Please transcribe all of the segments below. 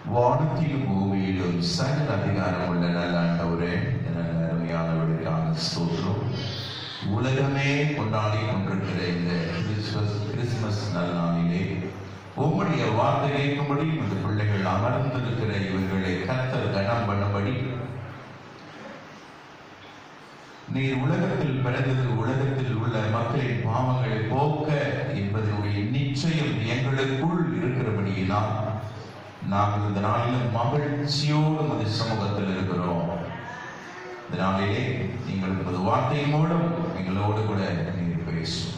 வானத்திலும் பூமியிலும் சகல அதிகாரம் உள்ள நல்ல ஆண்டவரே, அருமையானவர்களுக்கான ஸ்தோத்திரம். உலகமே கொண்டாடி கொண்டிருக்கிற இந்த கிறிஸ்துமஸ் நல்நாளிலே உம்முடைய வார்த்தை கேட்கும்படி இந்த பிள்ளைகள் அமர்ந்திருக்கிற இவர்களை கர்த்தர் கனம் பண்ணும்படி, நீர் உலகத்தில் பிறந்தது உலகத்தில் உள்ள மக்களின் பாவங்களை போக்க என்பதனுடைய நிச்சயம் எங்களுக்குள் இருக்கிறபடியினால் நாங்கள் இந்த நாளிலும் மகிழ்ச்சியோடு அந்த சமூகத்தில் இருக்கிறோம். இந்த நாளிலே நீங்கள் உமது வார்த்தையின் மூலம் எங்களோடு கூட நீர் பேசும்.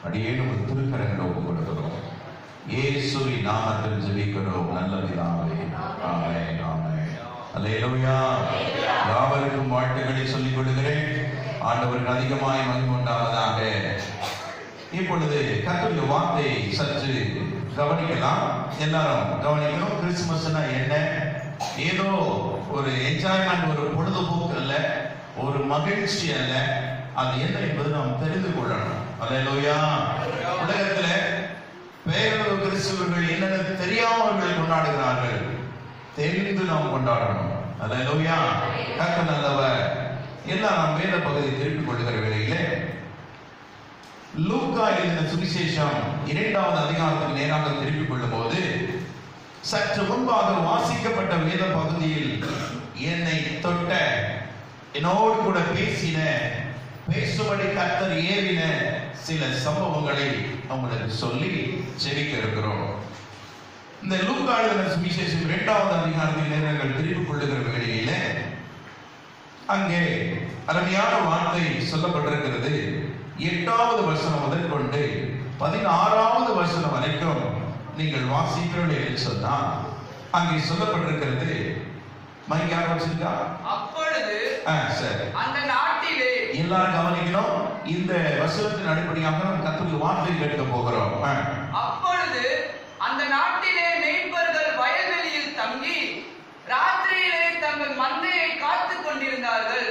அடியேனும் ஒரு திருக்கரங்களை ஒப்புக் கொடுக்கிறோம். இயேசுவின் நாமத்தில் ஜெபிக்கிறோம் நல்ல பிதாவே. ஆமென், ஆமென். அல்லேலூயா. யாவருக்கும் வாழ்த்துக்களை சொல்லிக் கொள்கிறேன். ஆண்டவருக்கு அதிகமாய் மகிமை உண்டாவதாக. இப்பொழுது கர்த்தருடைய வார்த்தையை சற்று கவனிக்கலாம். எல்லாரும் கவனிக்கணும். கிறிஸ்துமஸ்னா என்ன? ஏதோ ஒரு என்ஜாய்மெண்ட், ஒரு பொழுதுபோக்கு அல்ல, ஒரு மகிழ்ச்சி அல்ல. அது என்ன என்பது நாம் தெரிந்து கொள்ளணும். அல்லேலூயா. உலகத்துல பேரளவு கிறிஸ்தவர்கள் என்னென்ன தெரியாமவர்கள் கொண்டாடுகிறார்கள், தெரிந்து நாம் கொண்டாடணும். அல்லேலூயா. கர்த்தர் நல்லவர். எல்லாம் நாம் வேத பகுதியை திருப்பிக் கொள்கிற வேளையிலே லூக்கா எழுதின சுவிசேஷம் 2வது அதிகாரத்துக்கு நேராக திருப்பிக் கொள்ளும் போது, சற்று முன்பாக வாசிக்கப்பட்ட வேத பகுதியில் என்னை தொட்ட, என்னோடு கூட பேசும்படி கர்த்தர் ஏவின சில சம்பவங்களை உங்களுக்கு சொல்லி செவிக்க இருக்கிறோம். இந்த லூக்கா எழுதின சுவிசேஷம் 2வது அதிகாரத்தில் நேரங்கள் திருப்பிக் கொள்ளுகிற வேளையில அங்கே அருமையான வார்த்தை சொல்லப்பட்டிருக்கிறது. 8வது வசனம் முதல் கொண்டு 16வது வசனம் வரைக்கும் நீங்கள் வாசிக்கிறீர்கள் என்று சொன்னால் அங்கே சொல்லப்பட்டிருக்கிறது. மைக் யார் வச்சிருக்கா? அப்பொழுது சரி, அந்த நாட்டிலே எல்லாரும் கவனிக்கணும். இந்த வசனத்தின் அடிப்படையாக நாம் கர்த்தருடைய வார்த்தை கேட்க போகிறோம். அப்பொழுது அந்த நாட்டிலே மேய்ப்பர்கள் வயல்வெளியில் தங்கி ராத்திரியிலே தங்கள் மந்தையை காத்துக் கொண்டிருந்தார்கள்.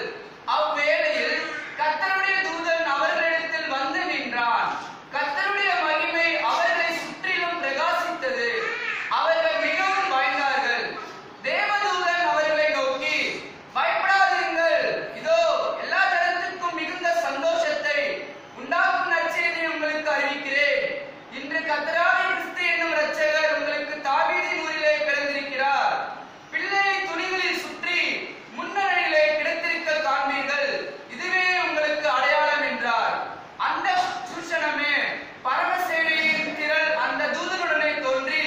அவ்வேளையில் கர்த்தருடைய தூதன் அவர்களிடத்தில் வந்து நின்றான். கர்த்தருடைய மகிமை அவர்களை சுற்றிலும் பிரகாசித்தது. அவர்கள் மிகவும் பயந்தார்கள். தேவதூதன் அவர்களை நோக்கி, பயப்படாதீர்கள், இதோ எல்லா ஜனத்துக்கும் மிகுந்த சந்தோஷத்தை உண்டாக்கும் நற்செய்தியை உங்களுக்கு அறிவிக்கிறேன். இன்று கர்த்தராகிய கிறிஸ்து என்னும் இரட்சகர் உங்களுக்கு தாவீதின் ஊரிலே பிறந்திருக்கிறார். பிள்ளையை துணிகளில் சுற்றி முன்னணியிலே கிடத்திருக்க காண்பீர்கள். இதுவே உங்களுக்கு அடையாளம் என்றார். அந்த சூஷணமே பரமசேனையின் திரள் அந்த தூதனுடனே தோன்றி,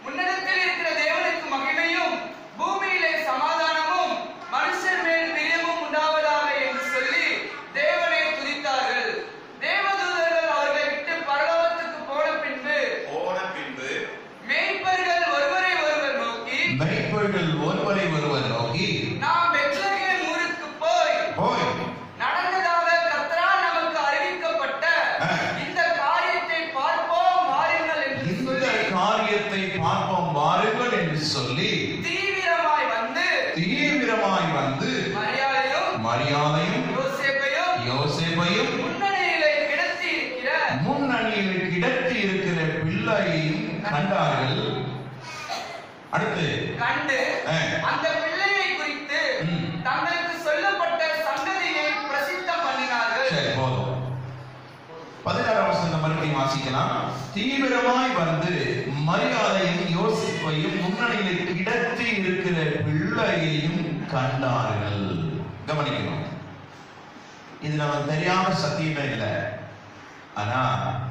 முன்னதத்தில் இருக்கிற தேவனுக்கு மகிமையும் பூமியிலே சமாதானமும் மனுஷர் மேல் பிரியமும் உண்டாவதாக என்று சொல்லி தேவனை துதித்தார்கள். தேவதூதர்கள் அவர்களை விட்டு பரலோகத்துக்கு போன பின்பு மேய்ப்பர்கள் ஒருவரை ஒருவர் நோக்கி நாம் பெத்லகேம் ஊருக்கு போய் நடந்ததாக கர்த்தரால் நமக்கு அறிவிக்கப்பட்ட இந்த காரியத்தை பார்ப்போம் வாருங்கள் என்று சொல்லி தீவிரமாய் வந்து மரியாதையும் யோசேப்பையும் முன்னணியிலே கிடத்தி இருக்கிற பிள்ளையையும் கண்டார்கள். அடுத்து கண்டு அந்த பிள்ளையை குறித்து தங்களுக்கு சொல்லப்பட்ட சங்கதியை பிரசித்தம் பண்ணினார்கள். சரி, போதும். 16வது வசனம் மறுபடியும் வாசிக்கலாம். தீவிரமாய் வந்து மரியாதையும் யோசிப்பையும் முன்னணியில் கிடத்தி இருக்கிற பிள்ளையையும் கண்டார்கள். கவனிக்கணும். இது நமக்கு தெரியாத சத்தியமே இல்லை. ஆனா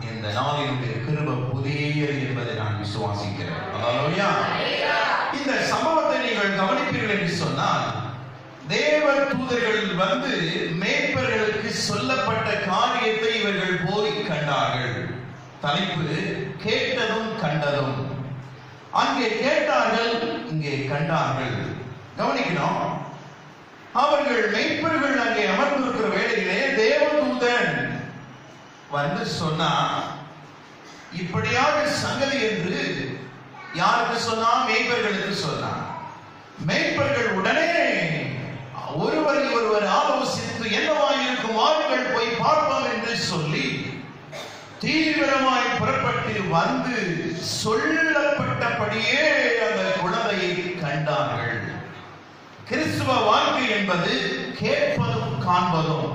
இந்த நாளினுடைய கிருபை புதியது என்பதை நான் விசுவாசிக்கிறேன். அல்லேலூயா. இந்த சம்பவத்தை நீங்கள் கவனிப்பீர்கள் என்று சொன்னால், தேவ தூதர்கள் வந்து மேய்ப்பர்களுக்கு சொல்லப்பட்ட காரியத்தை இவர்கள் போய் கண்டார்கள். தலைப்பு கேட்டதும் கண்டதும். அங்கே கேட்டார்கள், இங்கே கண்டார்கள். கவனிக்கணும். அவர்கள் மேய்ப்பர்கள் அங்கே அமர்ந்திருக்கிற வேளையிலே தேவதூதன் வந்து சொன்னா, இப்படியாக சங்கதி என்று யாருக்கு சொன்னா? மேய்ப்பர்களுக்கு சொன்னா. மேய்ப்பர்கள் உடனே ஒருவர் ஆலோசித்து என்னவாயிருக்கும், வாருங்கள் போய் பார்ப்போம் என்று சொல்லி தீவிரமாய் புறப்பட்டு வந்து சொல்லப்பட்டபடியே அந்த குழந்தையை கிறிஸ்துவ வாழ்க்கை என்பது கேட்பதும் காண்பதும்.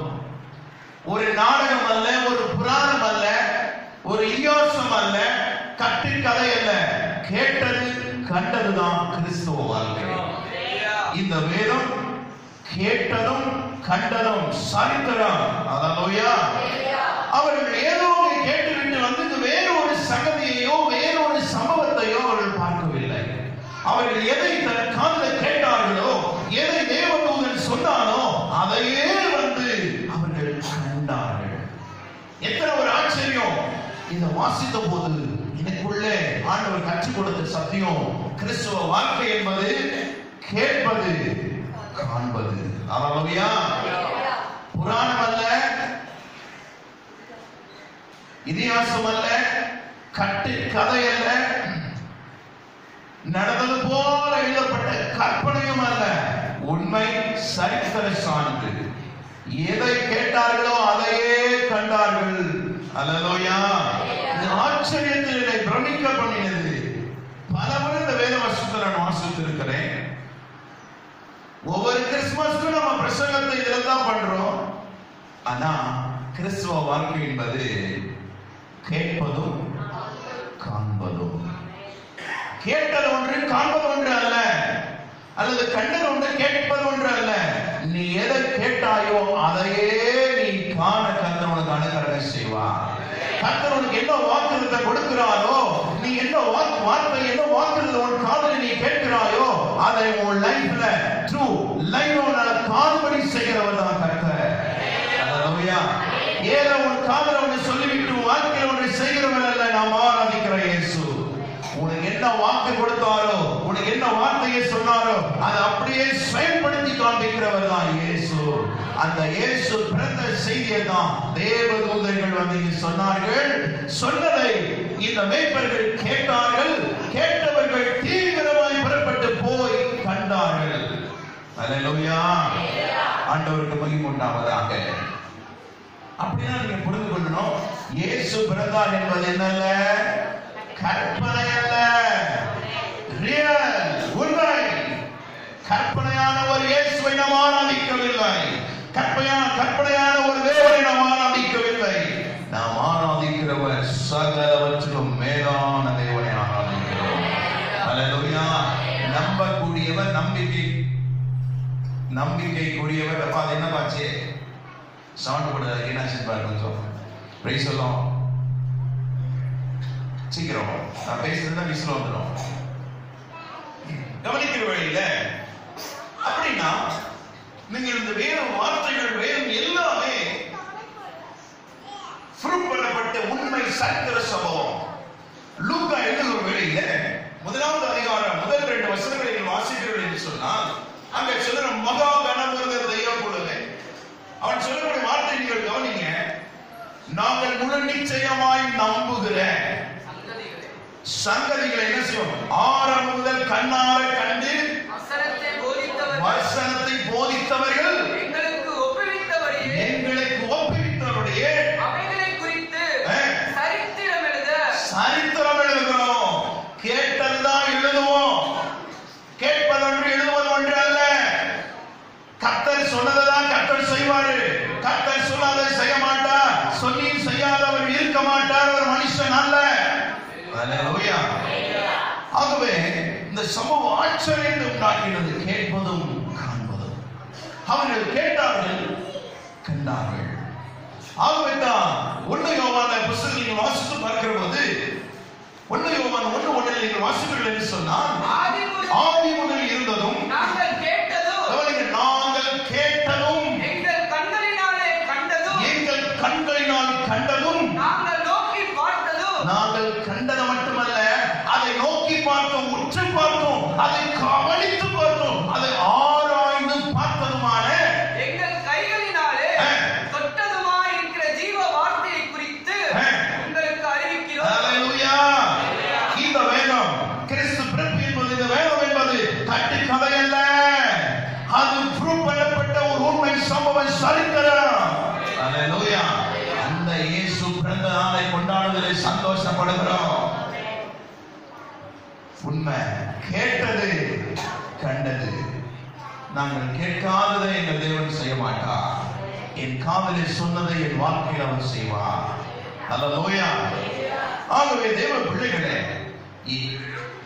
ஒரு நாடகம் அல்ல, ஒரு புராணம் அல்ல, ஒரு இதிகாசம் அல்ல, கட்டுக்கதை அல்ல. கேட்டது கண்டதுதான் கிறிஸ்துவ வாழ்க்கை. இந்த வேதம் கேட்டதும் கண்டதும் சரித்திரம். அல்லேலூயா. அவர்கள் ஏதோ கேட்டுவிட்டு வந்து வேறு ஒரு சங்கதியையோ வேறு ஒரு சம்பவத்தையோ அவர்கள் பார்க்கவில்லை. அவர்கள் எதை தன் காதில் கேட்டார்களோ, எதை தேவதூதன் சொன்னானோ அதையே வந்து அவர்கள் கண்டார்கள். எத்தனை ஒரு ஆச்சரியம்! இதை வாசித்த போது எனக்குள்ளே ஆண்டவர் கற்றுக் கொடுத்த சத்தியம், கிறிஸ்துவ வாழ்க்கை என்பது கேட்பது காண்பது. அல்லேலூயா. புராணம் அல்ல, இதிகாசம் அல்ல, கட்டு கதை அல்ல, நடந்தது போல எழுதப்பட்ட கற்பனையும் அல்ல, உண்மை சரித்திர சான்று. எதை கேட்டார்களோ அதையே கண்டார்கள். அல்லேலூயா. இந்த ஆச்சரியத்தில் என்னை பிரமிக்க பண்ணினது. பலமுறை இந்த வேத வசனத்தை நான் வாசித்திருக்கிறேன். ஒவ்வொரு கிறிஸ்துமஸ்க்கும் நம்ம பிரசங்கத்தை இதில் தான் பண்றோம். ஆனா கிறிஸ்துவ வாழ்க்கை என்பது கேட்பதும் காண்பதும். கேட்டது ஒன்று, காண்பது ஒன்று அல்ல, அல்லது கண்டது ஒன்று, கேட்பது ஒன்று அல்ல. நீ எதை கேட்டாயோ அதையே நீ காண கர்த்தர் உனக்கு அனுகிரகம் செய்வார். கர்த்தர் உனக்கு என்ன வாக்குறுதியை கொடுக்கிறாரோ, நீ என்ன வார்த்தை, என்ன வாக்குறுதி உன் காதில் நீ கேட்கிறாயோ அதை உன் லைஃப்ல ட்ரூ லைஃப்ல காதுபடி செய்கிறவர் தான் கர்த்தர். அல்லேலூயா. ஏதோ உன் காதில் ஒன்று சொல்லிவிட்டு வாழ்க்கையில் ஒன்று செய்கிறவர் அல்ல. நாம் ஆராதிக்கிற இயேசு உனக்கு என்ன வாக்கு கொடுத்தாரோ, உனக்கு என்ன வார்த்தையை சொன்னாரோ அதை அப்படியே செயல்படுத்தி காண்பிக்கிறவர் தான் இயேசு. அந்த இயேசு பிறந்த செய்தியை தான் தேவதூதர்கள் வந்து சொன்னார்கள். சொன்னதை இந்த மேய்ப்பர்கள் கேட்டார்கள். கேட்டவர்கள் தீவிரமாய் புறப்பட்டு போய் கண்டார்கள். அல்லேலூயா. ஆண்டவருக்கு மகிமை உண்டாவதாக. அப்படின்னா நீங்க புரிந்து கொள்ளணும், இயேசு பிறந்தார் என்பது என்னல்ல, கற்பனை அல்ல, ரியல், உண்மை. கற்பனையான ஒரு இயேசுவை நாம் ஆராதிக்கவில்லை. கற்பனையான ஒரு தேவனை நாம் ஆராதிக்கவில்லை. நாம் ஆராதிக்கிறவர் சகலவற்றிலும் மேலான தேவனை ஆராதிக்கிறோம். அல்லேலூயா. நம்பக்கூடியவர், நம்பிக்கை கூடியவர். அப்ப அது என்ன பாச்சு? சவுண்ட் போடுறது என்ன பாரு கொஞ்சம். பிரைஸ் சொல்லும் சீக்கிரம். நான் பேசுறதுதான் விசில் வந்துடும். கவனிக்கிற வழியில அப்படின்னா நீங்கள் இந்த வேறு வார்த்தைகள் வேறும் எல்லாமே பண்ணப்பட்ட உண்மை சரித்திர சம்பவம். லூக்கா எழுதுகிற வேளையில 1வது அதிகாரம் முதல் 2 வசனங்களை வாசிக்கிறீர்கள் என்று சொன்னால் அங்க சொல்ற மகா கனமுருக தெய்வம் போலவே அவன் சொல்லக்கூடிய வார்த்தை நீங்கள் கவனிங்க. நாங்கள் முழு நிச்சயமாய் நம்புகிற சங்கதிகளை என்ன செய்வோம்? ஆரம்பம் முதல் கண்ணார கண்டு வசனத்தை போதித்தவர்கள் எங்களுக்கு ஒப்புவித்தவருடைய அவைகளை குறித்து சரித்திரம் எழுதுகிறோம். கேட்டதுதான் எழுதுவோம். கேட்பதொன்று எழுதுவது ஒன்று அல்ல. கர்த்தர் சொன்னதான் கர்த்தர் செய்வாரு. கர்த்தர் சொன்னதை செய்ய மாட்டார். சொல்லி செய்யாதவர் இருக்க மாட்டார். ஒரு மனுஷன் அல்ல. அல்லேலூயா. ஆகவே இந்த சம்பவம் ஆச்சரியத்தை உண்டாக்கினது. கேட்பதும் காண்பதும். அவர்கள் கேட்டார்கள், கண்டார்கள். ஆகவே தான் 1 யோவான் புத்தகத்தை நீங்கள் வாசித்து பார்க்கிற போது 1 யோவான் 1:1 நீங்கள் வாசிப்பீர்கள் என்று சொன்னால் ஆதி முதல் இருந்ததும் நாங்கள் கேட்டதும் எங்கள் கண்களினால் கண்டதும் நாங்கள் கண்டது மட்டுமல்ல, அதை நோக்கி பார்த்தோம், உற்று பார்த்தோம், அதை கவனித்து பார்த்தோம், அதை ஆராய்ந்து பார்த்ததுமான எங்கள் கைகளினாலே தொட்டதுமாய் இருக்கிற ஜீவ வார்த்தையை குறித்து உங்களுக்கு அறிவிக்கிறோம். அல்லேலூயா. இந்த வேதம் கிறிஸ்து பிறப்பு என்பது, இந்த வேதம் என்பது கட்டு கதை அல்ல. அது ப்ரூவ் பண்ணப்பட்ட ஒரு உண்மை சம்பவம், சரித்திரம். அல்லேலூயா. அந்த இயேசு பிறந்த நாளை கொண்டாடுவதில் சந்தோஷப்படுகிறோம். உண்மை கேட்டது கண்டது. நாங்கள் கேட்காததை எங்கள் தேவன் செய்ய மாட்டார். என் காதலில் சொன்னதை என் வாழ்க்கையில் அவர் செய்வார். அல்லேலூயா. ஆகவே தேவ பிள்ளைகளே,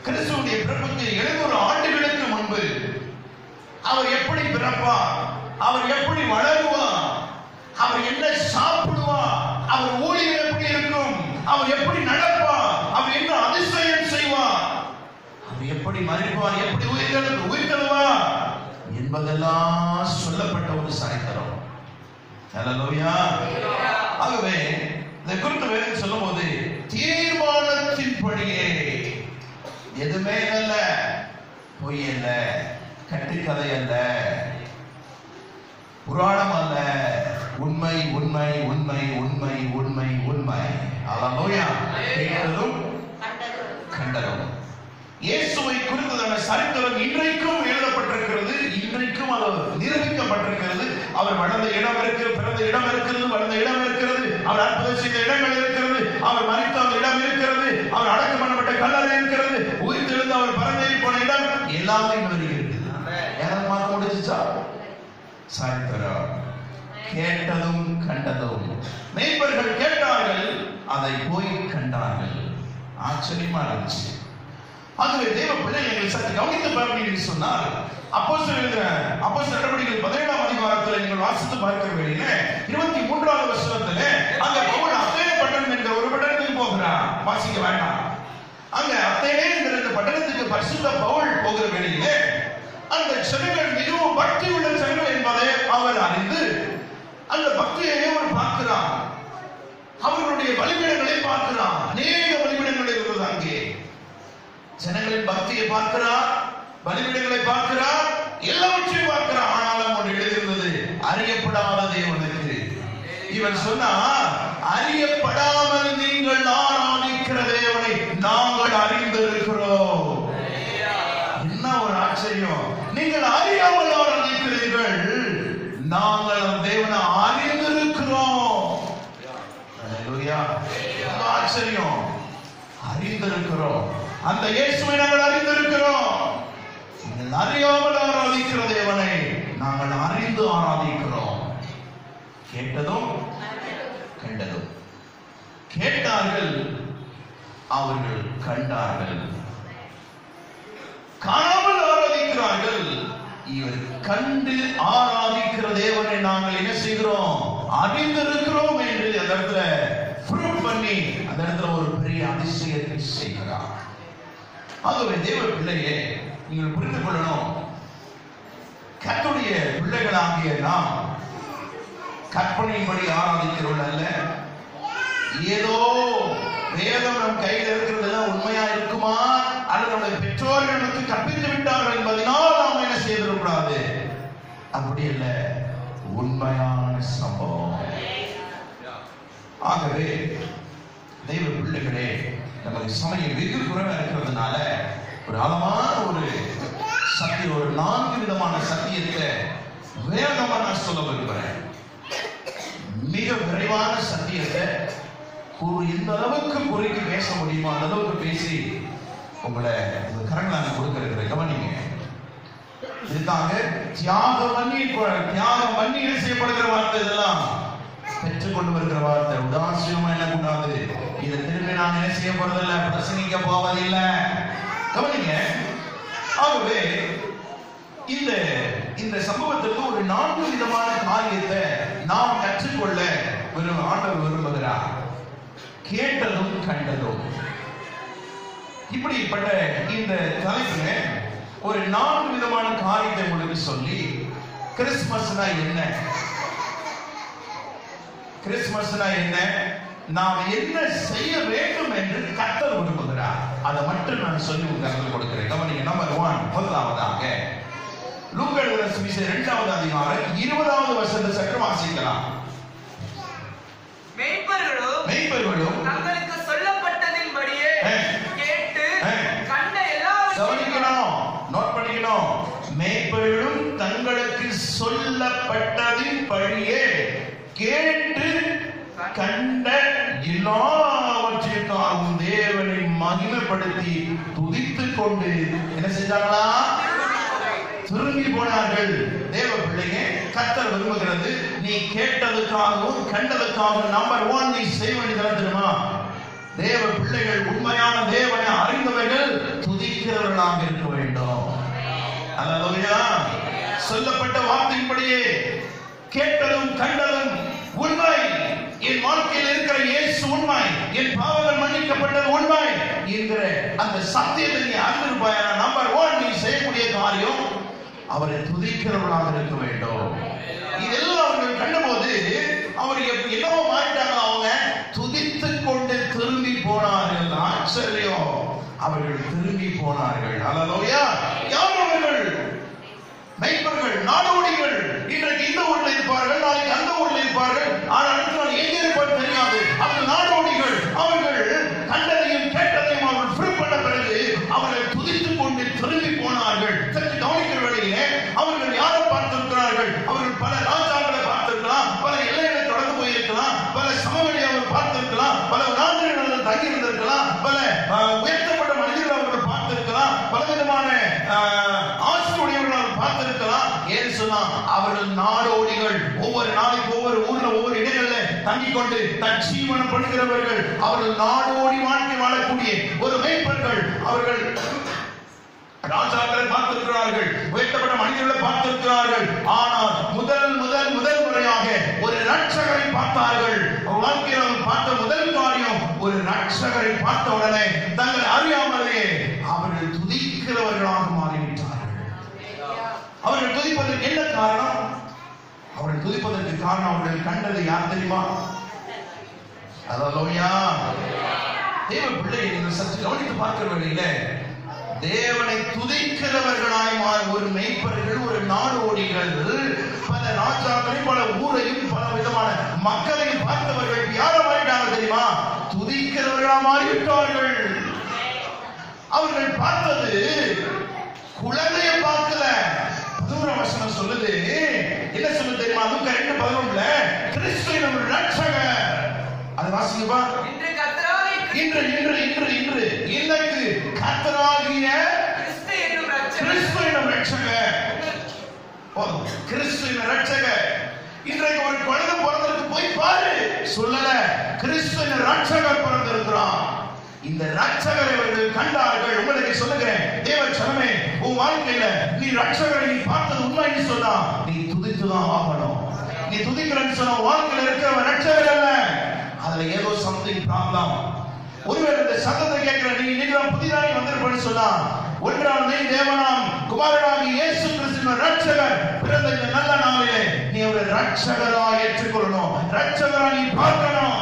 கிறிஸ்துவுடைய பிறப்புக்கு 700 ஆண்டுகளுக்கு முன்பு அவர் எப்படி பிறப்பார், அவர் எப்படி வளருவார், அவர் என்ன சாப்பிடுவார், அவர் ஊழியம் எப்படி இருக்கும், அவர் எப்படி நடப்பார், அவர் என்ன அதிசயம் செய்வார், அவர் எப்படி மரிப்பார், எப்படி உயிர்த்தெழுவார் என்பதெல்லாம் சொல்லப்பட்ட ஒரு சரித்திரம். அல்லேலூயா. ஆகவே இந்த குறித்த வேதம் சொல்லும் போது தீர்மானத்தின்படியே, எதுவுமே அல்ல, பொய் அல்ல, கட்டுக்கதை அல்ல, புராணம் அல்ல, உண்மை உண்மை உண்மை உண்மை உண்மை உண்மை. அல்லேலூயா. கேட்டதும் கண்டதும் இயேசுவை குறித்ததான சரித்திரம் இன்றைக்கும் எழுதப்பட்டிருக்கிறது, இன்றைக்கும் அது நிரூபிக்கப்பட்டிருக்கிறது. அவர் வளர்ந்த இடம் இருக்கிறது, பிறந்த இடம் இருக்கிறது, வளர்ந்த இடம் இருக்கிறது, அவர் அற்புதம் செய்த இடங்கள் இருக்கிறது, அவர் மரித்த அந்த இடம் இருக்கிறது, அவர் அடக்கம் பண்ணப்பட்ட கல்லறை இருக்கிறது, உயிர்த்தெழுந்து அவர் பரந்தேறி போன இடம் எல்லாமே இருக்குது. யாரும் மாற்ற முடிஞ்சுச்சா? சரித்திரம். கேட்டதும் கண்டதும். மேய்ப்பர்கள் கேட்டார்கள், அதை போய் கண்டார்கள். ஆச்சரியமா இருந்துச்சு. ஆகவே தேவ பிள்ளைகளை சற்று கவனித்து பார்ப்பீர்கள் சொன்னால், அப்போஸ்தலர் நடவடிக்கைகள் 17ஆம் அதிகாரத்தில் நீங்கள் வாசித்து பார்க்கிற வேளையிலே 23வது வசனத்திலே அங்க பவுல் அத்தேனே பட்டணம் என்ற ஒரு பட்டணத்துக்கு போகிறார். வாசிக்க வேண்டாம். அங்க அத்தேனே என்ற பட்டணத்துக்கு பரிசுத்த பவுல் போகிற வேளையிலே அந்த ஜனங்கள் மிகவும் பக்தி உள்ள ஜனங்கள் என்பதை அவர் அறிந்து அந்த பக்தியை அவர் பார்க்கிறார். அவர்களுடைய பலிபீடங்களை பார்க்கிறார். அநேக பலிபீடங்கள் இருக்கிறது அங்கே. ஜனங்களின் பக்தியை பார்க்கிறார், பலிபீடங்களை பார்க்கிறார், எல்லாவற்றையும் பார்க்கிறார். ஆனாலும் ஒன்று எழுதியிருந்தது, அறியப்படாத தேவனுக்கு. இவன் சொன்னார், அறியப்படாமல் நீங்கள் ஆராதிக்கிற தேவனை நாங்கள் அறிந்திருக்கிறோம். என்ன ஒரு ஆச்சரியம்! நீங்கள் அறியாமல் ஆராதிக்கிறீர்கள், நாங்கள் தேவனை அறிந்திருக்கிறோம். அல்லேலூயா. ஆச்சரியம். அறிந்திருக்கிறோம். அந்த இயேசுவை நாங்கள் அறிந்திருக்கிறோம். நீங்கள் அறியாமல் ஆராதிக்கிற தேவனை நாங்கள் அறிந்து ஆராதிக்கிறோம். கேட்டதும் கண்டதும். கேட்டார்கள், அவர்கள் கண்டார்கள். காணாமல் ஆராதிக்கிறார்கள், இவர் கண்டு ஆராதிக்கிற தேவனை நாங்கள் என்ன செய்கிறோம்? அறிந்திருக்கிறோம் என்று அந்த இடத்துல ப்ரூவ் பண்ணி அந்த இடத்துல ஒரு பெரிய அதிசயத்தை செய்கிறார். ஆகவே தேவ பிள்ளையே, நீங்கள் புரிந்து கொள்ளணும், கர்த்தருடைய பிள்ளைகளாகிய நாம் கற்பனையின்படி ஆராதிக்கிறவர்கள் அல்ல. ஏதோ வேதம் நம் கையில் இருக்கிறது உண்மையா இருக்குமா, அல்லது நம்முடைய பெற்றோர்களுக்கு கற்பித்து விட்டார்கள் என்பதனால் நாம் என்ன செய்திடக்கூடாது. அப்படி அல்ல, உண்மையான சம்பவம். ஆகவே தெய்வ பிள்ளைகளே, நமது சமயம் வெகு குறைவா இருக்கிறதுனால ஒரு ஆழமான ஒரு சத்தியம், ஒரு 4 விதமான சத்தியத்தை வேகமா நான் சொல்ல விரும்புகிறேன். மிக விரைவான சத்தியத்தை எந்த அளவுக்கு குறைக்கு பேச முடியுமோ அந்த அளவுக்கு பேசி உங்களை உங்க கரங்களை கொடுக்கிற கவனிங்க. இதுக்காக தியாகம் பண்ணி செய்யப்படுகிற வார்த்தை, இதெல்லாம் பெற்றுக்கொண்டு வருகிற வார்த்தை. உதாசீனமா என்ன கூடாது. இதை திரும்பி நான் என்ன செய்ய போறதில்லை, பிரசங்கிக்க போவதில்லை. கவனிங்க. ஆகவே இந்த சம்பவத்திற்கு ஒரு 4 விதமான காரியத்தை நாம் கற்றுக்கொள்ள ஆண்டவர் விரும்புகிறார். கேட்டதும் கண்டதும். இப்படிப்பட்ட இந்த தலைப்புல ஒரு 4 விதமான காரியத்தை உங்களுக்கு சொல்லி, கிறிஸ்துமஸ்னா என்ன, கிறிஸ்துமஸ்னா என்ன, நாம் என்ன செய்ய வேண்டும் என்று கர்த்தர் விரும்புகிறார். அதை மட்டும் நான் சொல்லி உங்களுக்கு கொடுக்கிறேன். கவனிங்க. நம்பர் 1, முதலாவதாக லூக்கா எழுதின சுவிசேஷம் 2வது அதிகாரம் 20வது வசனத்தை சற்று வாசிக்கலாம். மேய்ப்பர்களும் தங்களுக்கு சொல்லப்பட்டதின்படியே கேட்டு கண்ட கவனிக்கணும், நோட் பண்ணிக்கணும். மேய்ப்பர்களும் தங்களுக்கு சொல்லப்பட்டதின்படியே கேட்டு கண்ட எல்லாவற்றிற்காகவும் தேவனை மகிமைப்படுத்தி துதித்துக் கொண்டு என்ன செஞ்சாங்களா? திரும்பி போனார்கள். தேவ பிள்ளையே, கர்த்தர் விரும்புகிறது நீ கேட்டதுக்காகவும் கண்டதுக்காகவும் நம்பர் 1 நீ செய்ய வேண்டியது தெரியுமா? தேவ பிள்ளைகள், உண்மையான தேவனை அறிந்தவர்கள் துதிக்கிறவர்களாக இருக்க வேண்டும். அல்லேலூயா. சொல்லப்பட்ட வார்த்தையின்படியே கேட்டதும் கண்டதும் உண்மை, என் வாழ்க்கையில் இருக்கிற இயேசு உண்மை, என் பாவங்கள் மன்னிக்கப்பட்டது உண்மை என்கிற அந்த சத்தியத்தை நீ அறிந்திருப்பாயா? நம்பர் 1 நீ செய்யக்கூடிய காரியம் அவரை துதிக்கிறவர்களாக இருக்க வேண்டும். இதெல்லாம் அவர்கள் கண்டபோது அவர் என்னவோ மாறிட்டாங்க. அவங்க துதித்துக் கொண்டு திரும்பி போனார்கள். ஆச்சரியம், அவர்கள் திரும்பி போனார்கள். அல்லேலூயா. யார் அவர்கள்? மெய்ப்பர்கள், நாடோடிகள். இன்றைக்கு இந்த ஊர்ல இருப்பார்கள், நாளைக்கு அந்த ஊர்ல இருப்பார்கள். ஆனால் அடுத்த நாள் எங்கே இருப்பார்கள் தெரியாது. அவர்கள் நாடோடிகள். அவர்கள் கண்டதையும் கேட்டதையும் அவர்கள் ஃப்ரீ பண்ண பிறகு அவர்கள் துதித்துக் கொண்டு திரும்பி போனார்கள். சற்று கவனிக்கிற வேளையிலே அவர்கள் யாரை பார்த்திருக்கிறார்கள்? அவர்கள் பல ராஜாக்களை பார்த்திருக்கலாம், பல எல்லைகளை தொடர்ந்து போயிருக்கலாம், பல சமவெளியை அவர் பார்த்திருக்கலாம், பல நாடுகளில் தங்கி இருந்திருக்கலாம், பல உயர்த்தப்பட்ட மனிதர்கள் அவர்கள் பார்த்திருக்கலாம், பலவிதமான ஆசிரியர்கள் அவர் பார்த்திருக்கலாம். ஏன் சொன்னா அவர்கள் நாடோடிகள். ஒவ்வொரு நாளைக்கு ஒவ்வொரு ஊர்ல ஒவ்வொரு இடங்கள்ல தங்கிக் கொண்டு தன் ஜீவனம் பண்ணுகிறவர்கள். அவர்கள் நாடோடி வாழ்க்கை வாழக்கூடிய ஒரு மேய்ப்பர்கள். அவர்கள் ராஜாக்களை பார்த்திருக்கிறார்கள், உயர்த்தப்பட்ட மனிதர்களை பார்த்திருக்கிறார்கள். ஆனால் முதல் முறையாக ஒரு ரட்சகரை பார்த்தார்கள். வாழ்க்கையில் பார்த்த முதல் காரியம், ஒரு ரட்சகரை பார்த்த உடனே தங்கள் அறியாமலே அவர்கள் துதிக்கிறவர்களாக மாறிவிட்டார்கள். அவர்கள் துதிப்பதற்கு என்ன காரணம்? அவர்கள் துதிப்பதற்கு காரணம் அவர்கள் கண்டது யார் தெரியுமா? அல்லேலூயா. தேவ பிள்ளைகள் சற்று கவனித்து பார்க்கிற வேளையில தேவனை துதிக்கிறவர்களாய் ஒரு மெய்ப்பர்கள், ஒரு நாடோடிகள், பல ராஜாக்களையும் பல ஊரையும் பல விதமான மக்களையும் பார்த்தவர்கள் யார மாறிட்டாங்க தெரியுமா? துதிக்கிறவர்களா மாறிவிட்டார்கள். அவர்கள் பார்த்தது குழந்தைய பார்க்கல. 11 வசனம் சொல்லுது, என்ன சொல்லுது தெரியுமா? லூக்கா 2:11 கிறிஸ்து என்னும் ரட்சகர். அது வாசிங்கப்பா. இன்று இன்னைக்கு கர்த்தராகிய கிறிஸ்து என்னும் ரட்சகர். கிறிஸ்து என்னும் ரட்சகர். இன்றைக்கு ஒரு குழந்தை பிறந்ததுக்கு போய் பாரு, சொல்லல கிறிஸ்து என்னும் ரட்சகர் பிறந்திருக்கிறான். இந்த ரட்சகரை அவர்கள் கண்டார்கள். உங்களுக்கு சொல்லுகிறேன் தேவ ஜனமே, உன் வாழ்க்கையில நீ ரட்சகரை நீ பார்த்தது உண்மைன்னு சொன்னா நீ துதித்துதான் ஆகணும். நீ துதிக்கிறன்னு சொன்ன வாழ்க்கையில இருக்கிறவன் ரட்சகர் அல்ல. அதுல ஏதோ சம்திங் ப்ராப்ளம். ஒருவேளை இந்த சத்தத்தை கேட்கிற நீங்க புதிதாக வந்திருப்பேன்னு சொன்னா, ஒன்றாம் நீ தேவனாம் குமாரனாகி இயேசு கிறிஸ்துவின் ரட்சகர் பிறந்த இந்த நல்ல நாளிலே நீ அவரை ரட்சகராக ஏற்றுக்கொள்ளணும், ரட்சகரா நீ பார்க்கணும்.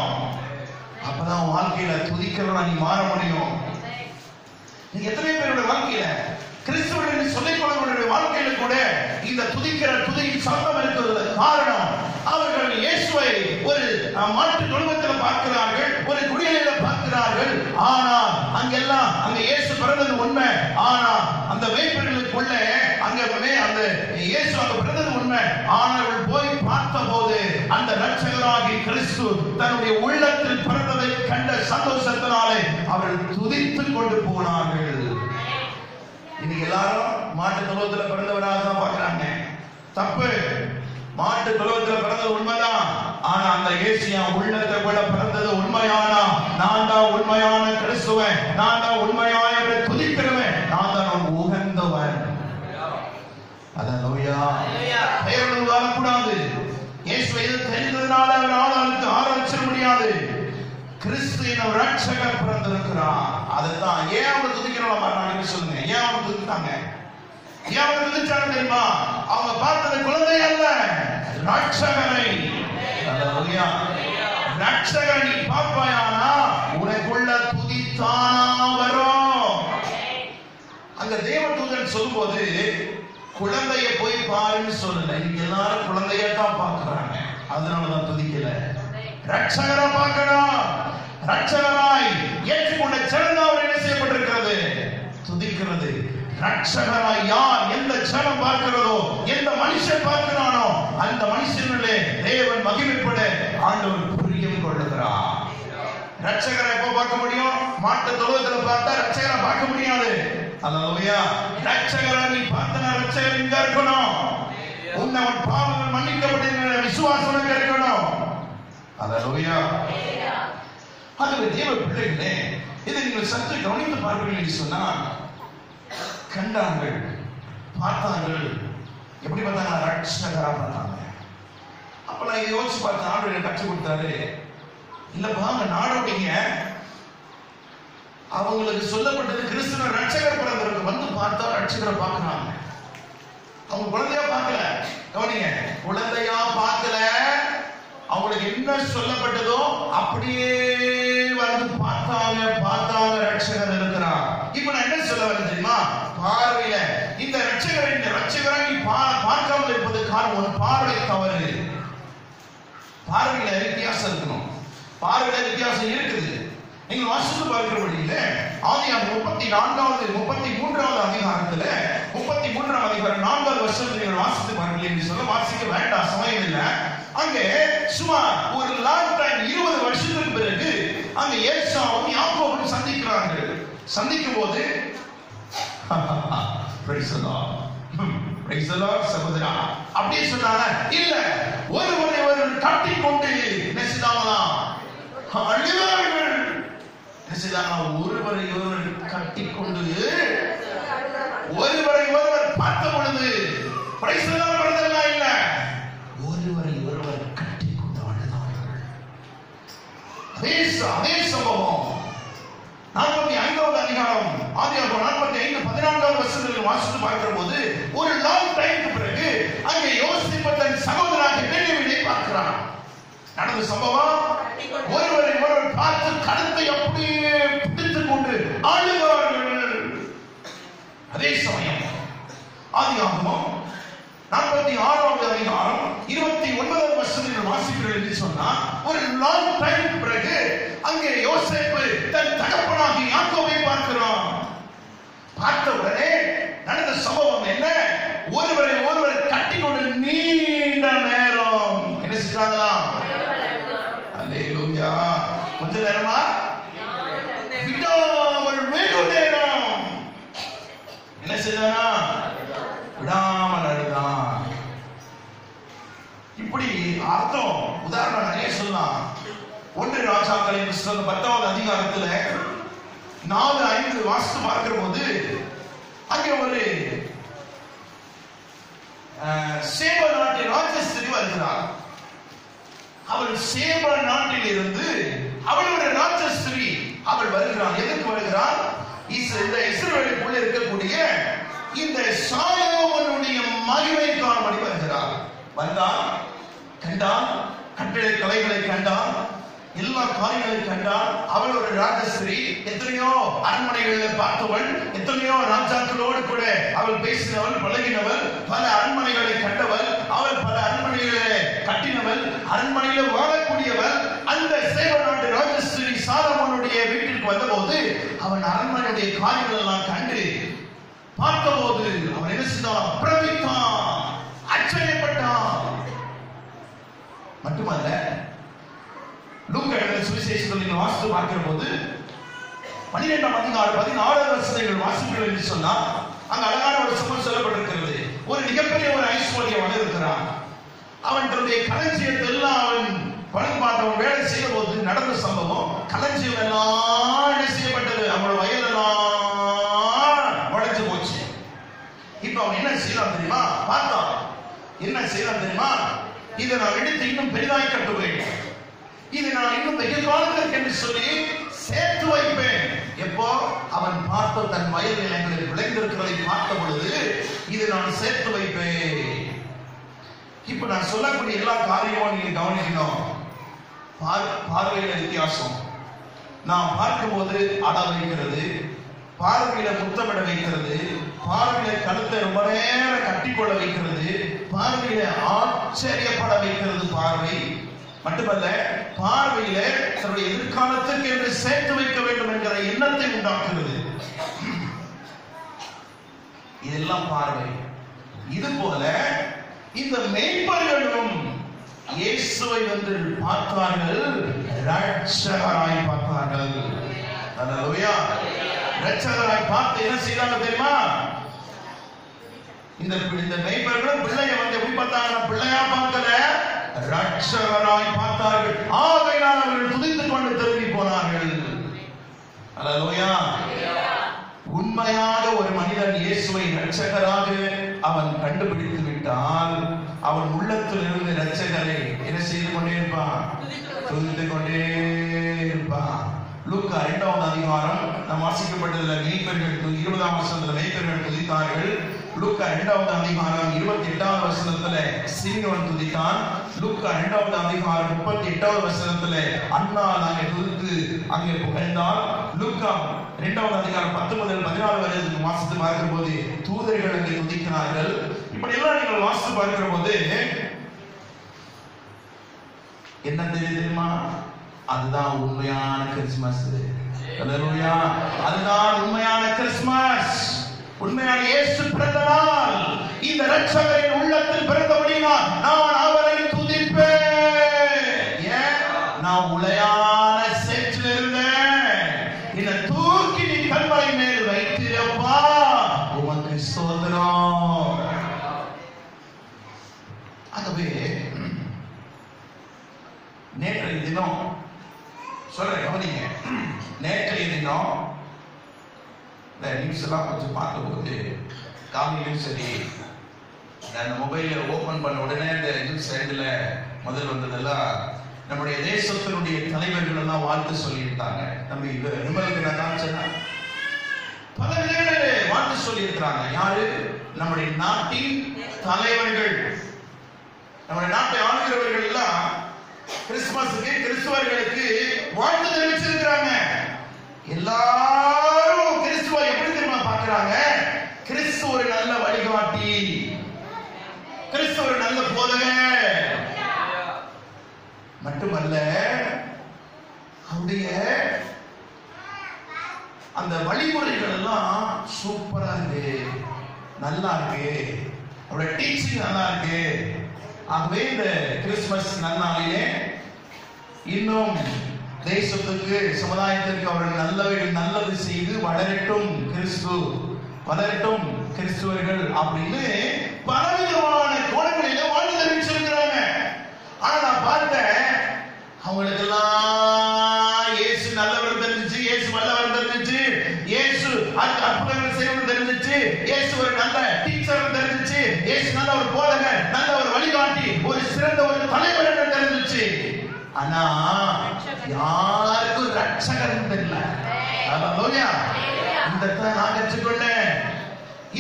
அப்பதான் வாழ்க்கையில துதிக்கிறவனா நீ மாற முடியும். நீங்க எத்தனை பேருடைய வாழ்க்கையில கிறிஸ்துவனை சொல்லிக் கொள்ளுடைய வாழ்க்கையில கூட இந்த துதிக்கிற துதியின் சத்தம் இருக்கிறது. காரணம், அவர்கள் இயேசுவை ஒரு மாட்டு தொழுவத்தில் பார்க்கிறார்கள், ஒரு குடியலையில பார்க்கிறார்கள். ஆனால் அங்க இயேசு பிறந்தது உண்மை. ஆனா அந்த மேய்ப்பர்களுக்குள்ள அந்த இயேசு அங்க பிறந்தது உண்மை. ஆனால் போய் பார்த்த போது அந்த ரட்சகராகி கிறிஸ்து தன்னுடைய உள்ளத்தில் பிறந்ததை கண்ட சந்தோஷத்தினாலே அவர்கள் துதித்துக் கொண்டு போனார்கள். இன்னைக்கு எல்லாரும் மாட்டு தொழுவத்தில் பிறந்தவராக தான் பார்க்கிறாங்க. தப்பு. மாட்டு தொழுவத்தில் பிறந்தது உண்மைதான். ஆனா அந்த இயேசு உள்ளத்தை கூட பிறந்தது உண்மையானா, நான் தான் உண்மையான கிறிஸ்துவன், நான் தான் உண்மையான துதிக்கிறவன், நான் தான் உகந்தவன். அல்லேலூயா. பெயர்கள் வாழக்கூடாது. இயேசுவை தெரிந்ததுனால அவர் ஆளுக்கு ஆராய்ச்சி முடியாது. கிறிஸ்து எனும் ரட்சகர் பிறந்திருக்கிறார். அதுதான் ஏன் அவங்க துதிக்கிறோம் சொல்லுங்க. ஏன் அவங்க துதித்தாங்க? ஏன் அவங்க துதிச்சாங்க தெரியுமா? அவங்க பார்த்தது குழந்தை அல்ல, ரட்சகரை. அல்லேலூயா. ரட்சகரை நீ பார்ப்பாயானா உனக்குள்ள துதித்தானா வரும். அங்க தேவதூதன் சொல்லும்போது குழந்தைய போய் பாருன்னு சொல்லல. இன்னைக்கு எல்லாரும் குழந்தைய தான் பார்க்கிறாங்க. அதனாலதான் துதிக்கல. ரட்சகரை பார்க்கணும். ரட்சகராய் ஏற்றுக்கொண்ட ஜனங்கள் என்ன செய்யப்பட்டிருக்கிறது? துதிக்கிறது. ரட்சகராய் யார் எந்த ஜனம் பார்க்கிறதோ, எந்த மனுஷன் பார்க்கிறானோ அந்த மனுஷனிலே தேவன் மகிமைப்பட ஆண்டவர் பிரியம் கொள்ளுகிறார். ரட்சகரை எப்ப பார்க்க முடியும்? மாட்டு தொழுவத்தில் பார்த்தா ரட்சகரை பார்க்க முடியாது. அல்லேலூயா. ரட்சகரை நீ பார்த்தனா ரட்சகர் இங்க இருக்கணும். உன்னை பாவங்கள் மன்னிக்கப்பட்ட விசுவாசம் இருக்கணும். அல்லேலூயா. அதுவே தேவ பிள்ளைகளே, இதை நீங்கள் சற்று கவனித்து பார்ப்பீர்கள் என்று சொன்னால், கண்டார்கள், பார்த்தார்கள். எப்படி பார்த்தாங்க? ரட்சகரா பார்த்தாங்க. அப்ப நான் யோசிச்சு பார்த்தேன், ஆண்டு கற்றுக் கொடுத்தாரு. இல்லப்பா, அவங்க நாடோடிங்க, அவங்களுக்கு சொல்லப்பட்டது கிறிஸ்துவ ரட்சகர் பிறந்தவருக்கு வந்து பார்த்தா ரட்சகரை பார்க்கிறாங்க. அவங்க குழந்தையா பார்க்கல. கவனிங்க, குழந்தையா பார்க்கல. அவங்களுக்கு என்ன சொல்லப்பட்டதோ அப்படியே வந்து பார்த்தாங்க ரட்சகர் இருக்கிறார். இப்ப நான் என்ன சொல்ல வரேன் தெரியுமா? பார்வையில இந்த ரட்சகரை நீ பார்க்காமல் இருப்பது காரணம் ஒரு பார்வை தவறு. பார்வையில வித்தியாசம் இருக்கணும். பார்வையில வித்தியாசம் இருக்குது. நீங்கள் வாசித்து பார்க்கிறபடியில ஆதியாகமம் 33வது அதிகாரத்துல 33ஆம் அதிகாரம் 4வது வருஷத்துல நீங்கள் வாசித்து பாருங்கள் என்று சொல்ல வாசிக்க வேண்டாம், சமயம் இல்லை. அங்கே சுமார் ஒரு லாங் டைம் 20 வருஷத்துக்கு பிறகு அங்க ஏசாவும் யாக்கோபும் சந்திக்கிறார்கள். சந்திக்கும் போது சகோதரா அப்படியே சொன்னாங்க. இல்ல, ஒருவரை கட்டிக்கொண்டு நெசிதாங்களாம் அழுவார்கள். ஒருவரை ஒருவர் கட்டிக்கொண்டு ஒருவரை ஒருவர் பார்த்த பொழுது படுதலாம் இல்ல, ஒருவரை ஒருவர் கட்டிக்கொண்டு அழுதார்கள். அதே சம்பவம் 45வது அதிகாரம் ஆதியாகமம் 45:14வது வசனத்தில் வாசித்து பார்க்கிற போது ஒரு லாங் டைமுக்கு பிறகு அங்கே யோசேப்பு தன் சகோதரனாகிய பென்யமீனை பார்க்கிறான். நடந்த சம்பவம், ஒருவரை ஒருவர் பார்த்து கழுத்தை அப்படியே பிடித்துக் கொண்டு ஆளுகிறார்கள். அதே சமயம் ஆதியாகமம் 46வது அதிகாரம் 29வது வசனத்தில் வாசிக்கிறீர்கள் என்று சொன்னால் ஒரு லாங் டைம் பிறகு அங்கே யோசேப்பு தன் தகப்பனாகிய யாக்கோபை பார்க்கிறான். பார்த்த உடனே நடந்த சம்பவம் என்ன? ஒருவரை ஒருவர் கட்டிக்கொண்டு நீண்ட நேரம் என்ன செஞ்சாங்களா? அல்லேலூயா. கொஞ்ச நேரமா விடாமல் வெகு நேரம் என்ன செய்தானா? விடாமல் அழுதான். இப்படி அர்த்தம் உதாரணம் நிறைய சொல்லலாம். 1 ராஜாக்களின் புத்தகம் 10வது அதிகாரத்துல 4-5 வாசித்து பார்க்கிற போது அங்கே ஒரு சேப நாட்டின் ராஜஸ்திரி வருகிறார். அவள் சேப நாட்டில் இருந்து அவள் ஒரு ராஜஸ்திரி. அவள் வருகிறாள். எதற்கு வருகிறாள்? இஸ்ரவேலுக்குள்ள இருக்கக்கூடிய இந்த சாலோமோனுடைய மகிமை காணும்படி வருகிறார். வந்தால் கண்டால், கட்டளை கலைகளை கண்டால், எல்லா காரியங்களையும் கண்டால். அவள் ஒரு ராஜஸ்திரி. எத்தனையோ அரண்மனைகளில் பார்த்தவள், எத்தனையோ ராஜாக்களோடு கூட அவள் பேசினவள், பழகினவள், பல அரண்மனைகளை கண்டவள், அவள் பல அரண்மனைகளை கட்டினவள், அரண்மனையில் வாழக்கூடியவள். அந்த சேவ நாட்டு ராஜஸ்திரி சாலமோனுடைய வீட்டிற்கு வந்தபோது அவன் அரண்மனையுடைய காரியங்கள் எல்லாம் கண்டு பார்த்தபோது அவன் என்ன செய்தான்? பிரமித்தான், ஆச்சரியப்பட்டான். மட்டுமல்ல, லூக்கா எழுதின சுவிசேஷத்தில் வாசித்து பார்க்கிற போது 12ஆம் அதிகாரம் 16வது வசனங்கள் வாசிக்கிறோம் என்று சொன்னா அங்க அழகான ஒரு சம்பவம் சொல்லப்பட்டிருக்கிறது. ஒரு மிகப்பெரிய ஒரு ஐஸ்வர்யவான் இருக்கிறான். அவன் தன்னுடைய களஞ்சியத்தை எல்லாம் அவன் பணம் பார்த்தவன் வேலை செய்ய போது நடந்த சம்பவம். களஞ்சியம் எல்லாம் என்ன செய்யப்பட்டது? அவனோட வயல் எல்லாம் உடைஞ்சு போச்சு. இப்ப அவன் என்ன செய்யலாம் தெரியுமா? பார்த்தான். என்ன செய்யலாம் தெரியுமா? இதை நான் எடுத்து இன்னும் பெரிதாய் கட்டுவேன், இது நான் இன்னும் வெகு காலத்திற்கு என்று சொல்லி சேர்த்து வைப்பேன். எப்போ அவன் பார்த்த தன் வயல் நிலங்களில் விளைந்திருக்கிறதை பார்த்த பொழுது இது நான் சேர்த்து வைப்பேன். இப்ப நான் சொல்லக்கூடிய எல்லா காரியமும் நீங்க கவனிக்கணும். பார்வையில வித்தியாசம். நாம் பார்க்கும் போது அட வைக்கிறது, பார்வையில முத்தமிட வைக்கிறது, பார்வையில கழுத்தை ரொம்ப நேரம் கட்டிக்கொள்ள வைக்கிறது, பார்வையில ஆச்சரியப்பட வைக்கிறது. பார்வை மட்டுமல்ல, பார்வையில தன்னுடைய எதிர்காலத்திற்கு என்று சேர்த்து வைக்க வேண்டும் என்கிற எண்ணத்தை உண்டாக்குகிறது. இதெல்லாம் பார்வை. இது போல இந்த மேய்ப்பர்களும் இயேசுவை வந்து பார்த்தார்கள், ரட்சகராய் பார்த்தார்கள். அல்லேலூயா. இரட்சகராய் பார்த்து என்ன செய்தாங்க தெரியுமா? இந்த மேய்ப்பர்களும் பிள்ளைய வந்து எப்படி பார்த்தாங்க? பிள்ளையா பார்க்கல, இரட்சகராய் பார்த்தார்கள். ஆகையினால் அவர்கள் துதித்துக் கொண்டு திரும்பி போனார்கள். அல்லேலூயா. உண்மையாக ஒரு மனிதன் இயேசுவை இரட்சகராக அவன் கண்டுபிடித்து விட்டால் அவன் உள்ளத்திலிருந்து இரட்சகரை என்ன செய்து கொண்டே இருப்பான்? துதித்துக் கொண்டே இருப்பான். லூக்கா 2வது அதிகாரம் நாம் வாசிக்கப்பட்டதுல மேய்ப்பர்கள் 20ஆம் வசனத்துல மேய்ப்பர்கள் துதித்தார்கள். லூக்கா 2வது அதிகாரம் 28வது வசனத்துல சிமியோன் துதித்தான். லூக்கா 2வது அதிகாரம் 38வது வசனத்துல அன்னாள் அங்கே துதித்து அங்கே புகழ்ந்தாள். லூக்கா 2வது அதிகாரம் 10 முதல் 14 வரை வாசித்து பார்க்கிற போது தூதர்கள் அங்கே துதிக்கிறார்கள். இப்படி எல்லாம் நீங்கள் வாசித்து பார்க்கிற போது என்ன தெரியுமா? அதுதான் உண்மையான கிறிஸ்துமஸ். அல்லேலூயா. அதுதான் உண்மையான கிறிஸ்துமஸ். உண்மையான இயேசு பிறந்த நாள். இந்த இரட்சகரின் உள்ளத்தில் பிறந்தபடியால் நான் அவரை துதிப்பேன். ஏன்? நான் உளையான சேற்றில் இருந்தேன். என்னை தூக்கி நீ கல்வாய் மேல் வைத்திருப்பா. உமக்கு ஸ்தோத்திரம். ஆகவே நேற்றைய தினம் சொல்றேன், கவனிங்க. நேற்றைய தினம் இந்த நியூஸ் எல்லாம் கொஞ்சம் பார்க்கும்போது காலையிலும் சரி, அந்த மொபைல ஓபன் பண்ண உடனே இந்த நியூஸ் சைடுல முதல் வந்ததெல்லாம் நம்முடைய தேசத்தினுடைய தலைவர்கள் எல்லாம் வாழ்த்து சொல்லியிருந்தாங்க. நம்ம இது நிம்மதிக்கு நான் சொன்னேன், பல விதங்களிலே வாழ்த்து சொல்லியிருக்கிறாங்க. யாரு? நம்முடைய நாட்டின் தலைவர்கள், நம்முடைய நாட்டை ஆளுகிறவர்கள் எல்லாம் கிறிஸ்துமஸுக்கு கிறிஸ்துவர்களுக்கு வாழ்த்து தெரிவிச்சிருக்கிறாங்க. எல்லாரும் கிறிஸ்துவ எப்படி தெரியுமா பார்க்கிறாங்க? கிறிஸ்து ஒரு நல்ல வழிகாட்டி, கிறிஸ்து ஒரு நல்ல போதகர் மட்டுமல்ல, அவருடைய அந்த வழிமுறைகள் எல்லாம் சூப்பரா இருக்கு, நல்லா இருக்கு, அவருடைய டீச்சிங் நல்லா இருக்கு. ஆகவே இந்த கிறிஸ்துமஸ் நன்னாளிலே இன்னும் தேசத்துக்கு சமுதாயத்திற்கு அவர்கள் நல்லது செய்து வளரட்டும், கிறிஸ்து வளரட்டும், கிறிஸ்துவர்கள் அப்படின்னு பலவிதமான கோணங்களிலே வாழ்த்து தெரிவிச்சிருக்கிறாங்க. ஆனா நான் பார்த்தேன், அவங்களுக்கெல்லாம் இயேசு நல்லவர் தெரிஞ்சிச்சு, இயேசு வல்லவர் தெரிஞ்சிச்சு, இயேசு அற்புதங்கள் செய்யணும் தெரிஞ்சிச்சு, இயேசு ஒரு நல்ல டீச்சர் தெரிஞ்சிச்சு, இயேசு நல்ல ஒரு போதகர், நல்ல ஒரு வழிகாட்டி, ஒரு சிறந்த ஒரு தலைவர் என்று தெரிஞ்சிச்சு. ஆனா யாருக்கும் ரட்சகர் தெரியல. அல்லேலூயா. இந்த நான் கற்றுக்கொண்டேன்,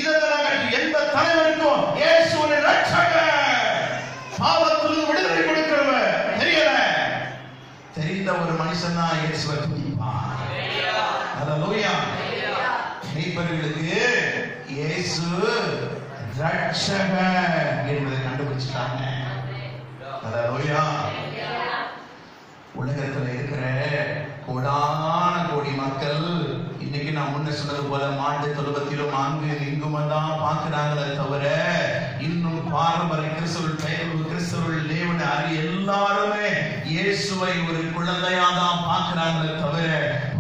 இதெல்லாம் எந்த தலைவருக்கும் இயேசு ஒரு ரட்சகர், பாவத்திலிருந்து விடுதலை கொடுக்கிறவர் தெரியல. தெரிந்த ஒரு மனுஷன் தான் இயேசுவை துதிப்பான். அல்லேலூயா. மேய்ப்பர்களுக்கு இயேசு ரட்சகர் என்பதை கண்டுபிடிச்சிட்டாங்க. அல்லேலூயா. உலகத்துல இருக்கிற கோடான கோடி மக்கள் இன்னைக்கு நான் முன்ன சொன்னது போல மாட்டு தொழுவத்திலும் அங்கு இங்கும் தான் பார்க்கிறாங்களே தவிர இன்னும் பாரம்பரிய கிறிஸ்தவர்கள் தேவனை அறி எல்லாருமே இயேசுவை ஒரு குழந்தையா தான் பார்க்கிறாங்களே தவிர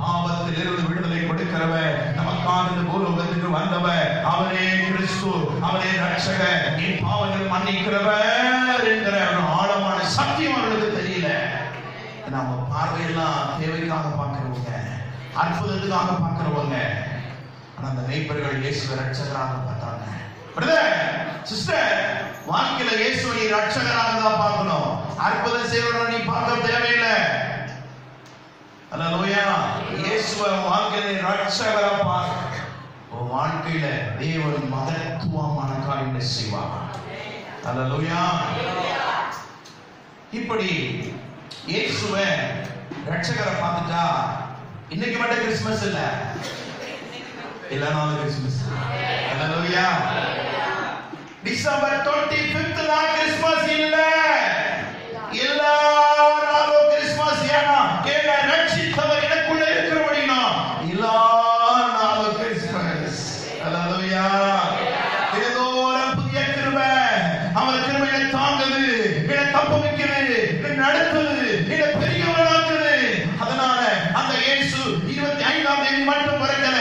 பாவத்தில் இருந்து விடுதலை கொடுக்கிறவர், நமக்காக இந்த பூலோகத்துக்கு வந்தவர், அவரே கிறிஸ்து, அவரே ரட்சகர், நீ பாவங்கள் மன்னிக்கிறவர் என்கிற ஆழமான சத்தியம் அவர்களுக்கு தெரியல. நம்ம பார்வையெல்லாம் தேவைக்காக பார்க்கிறவங்க, அற்புதத்துக்காக பார்க்கிறவங்க. ஆனா அந்த மேய்ப்பர்கள் இயேசுவை ரட்சகராக பார்த்தாங்க. பிரதர் சிஸ்டர், வாழ்க்கையில இயேசுவை ரட்சகராக தான் பார்க்கணும். அற்புதம் செய்யணும் நீ பார்க்க தேவையில்லை. அல்லேலூயா. இயேசுவை வாழ்க்கையில ரட்சகரா பார்க்க, வாழ்க்கையில தேவன் மகத்துவமான காரியங்களை செய்வார். அல்லேலூயா. இப்படி இயேசுவை ரட்சகரை பார்த்துட்டா இன்னைக்கு மட்டும் கிறிஸ்துமஸ் இல்ல, எல்லா நாளும் கிறிஸ்துமஸ். அல்லேலூயா. டிசம்பர் 25th தான் கிறிஸ்துமஸ் இல்ல, எல்லா நாளும் கிறிஸ்துமஸ். ஏன்னா என்னை ரட்சித்தவர் எனக்குள்ள இருக்கிறபடினா எல்லா நாளும் கிறிஸ்துமஸ். அல்லேலூயா. ஏதோ ஒரு புதிய கிருபை, அவர் கிருபையை தாங்குது, என்னை தப்பு வைக்கிறது, என்னை நடத்துது, என்னை பெரியவனாக்குது. அதனால அந்த இயேசு 25ஆம் தேதி மட்டும் பிறக்கல,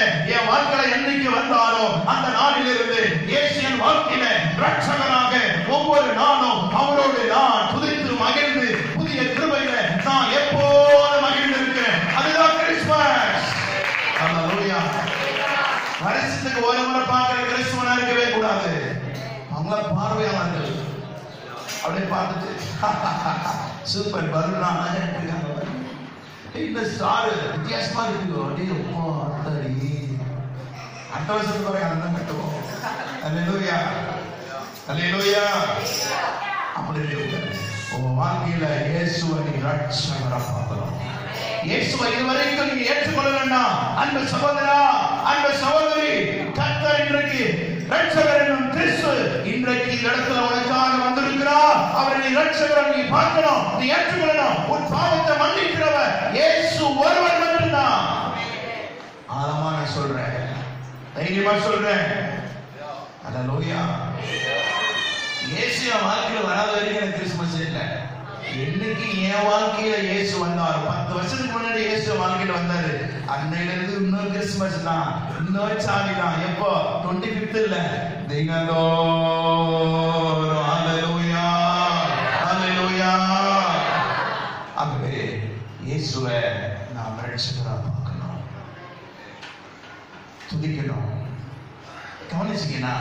முதல் முறை பார்க்கிற கிறிஸ்துவனா இருக்கவே கூடாது. அவங்க பார்வையாளர்கள் அப்படியே பார்த்துட்டு சூப்பர் பலூனா இருக்காங்க, இந்த ஸ்டார் வித்தியாசமா இருக்கு அப்படியே அடுத்த வருஷத்துக்கு வரை அதான் கட்டுவோம். அல்லேலூயா அல்லேலூயா. அப்படி உங்க வாழ்க்கையில இயேசுவை நீ ரட்சகரா பார்க்கலாம். இயேசுவை இதுவரைக்கும் நீங்க ஏற்றுக்கொள்ளலன்னா அன்பு சகோதரா, அன்பு சகோதரி, கர்த்தர் இன்றைக்கு ரட்சகர் என்னும் கிறிஸ்து இன்றைக்கு இந்த இடத்துல உனக்காக வந்திருக்கிறார். அவரை நீ ரட்சகரை நீ பார்க்கணும், நீ ஏற்றுக்கொள்ளணும். உன் பாவத்தை மன்னிக்கிறவர் இயேசு ஒருவர் மட்டும்தான். ஆழமா நான் சொல்றேன், தைரியமா சொல்றேன். அல்லேலூயா. இயேசு என் வாழ்க்கையில வராத வரைக்கும் எனக்கு கிறிஸ்துமஸ் இல்லை. என்னைக்கு என் வாழ்க்கையில இயேசு வந்தார், 10 வருஷத்துக்கு முன்னாடி இயேசு வாழ்க்கையில வந்தாரு, அன்னையில இருந்து இன்னொரு கிறிஸ்துமஸ் தான், இன்னொரு சாமி தான். எப்போ 25th இல்ல, தினந்தோறும். அல்லேலூயா அல்லேலூயா. ஆகவே இயேசுவை நாம் ரட்சகரா பார்க்கணும், துதிக்கணும். கவனிச்சீங்கன்னா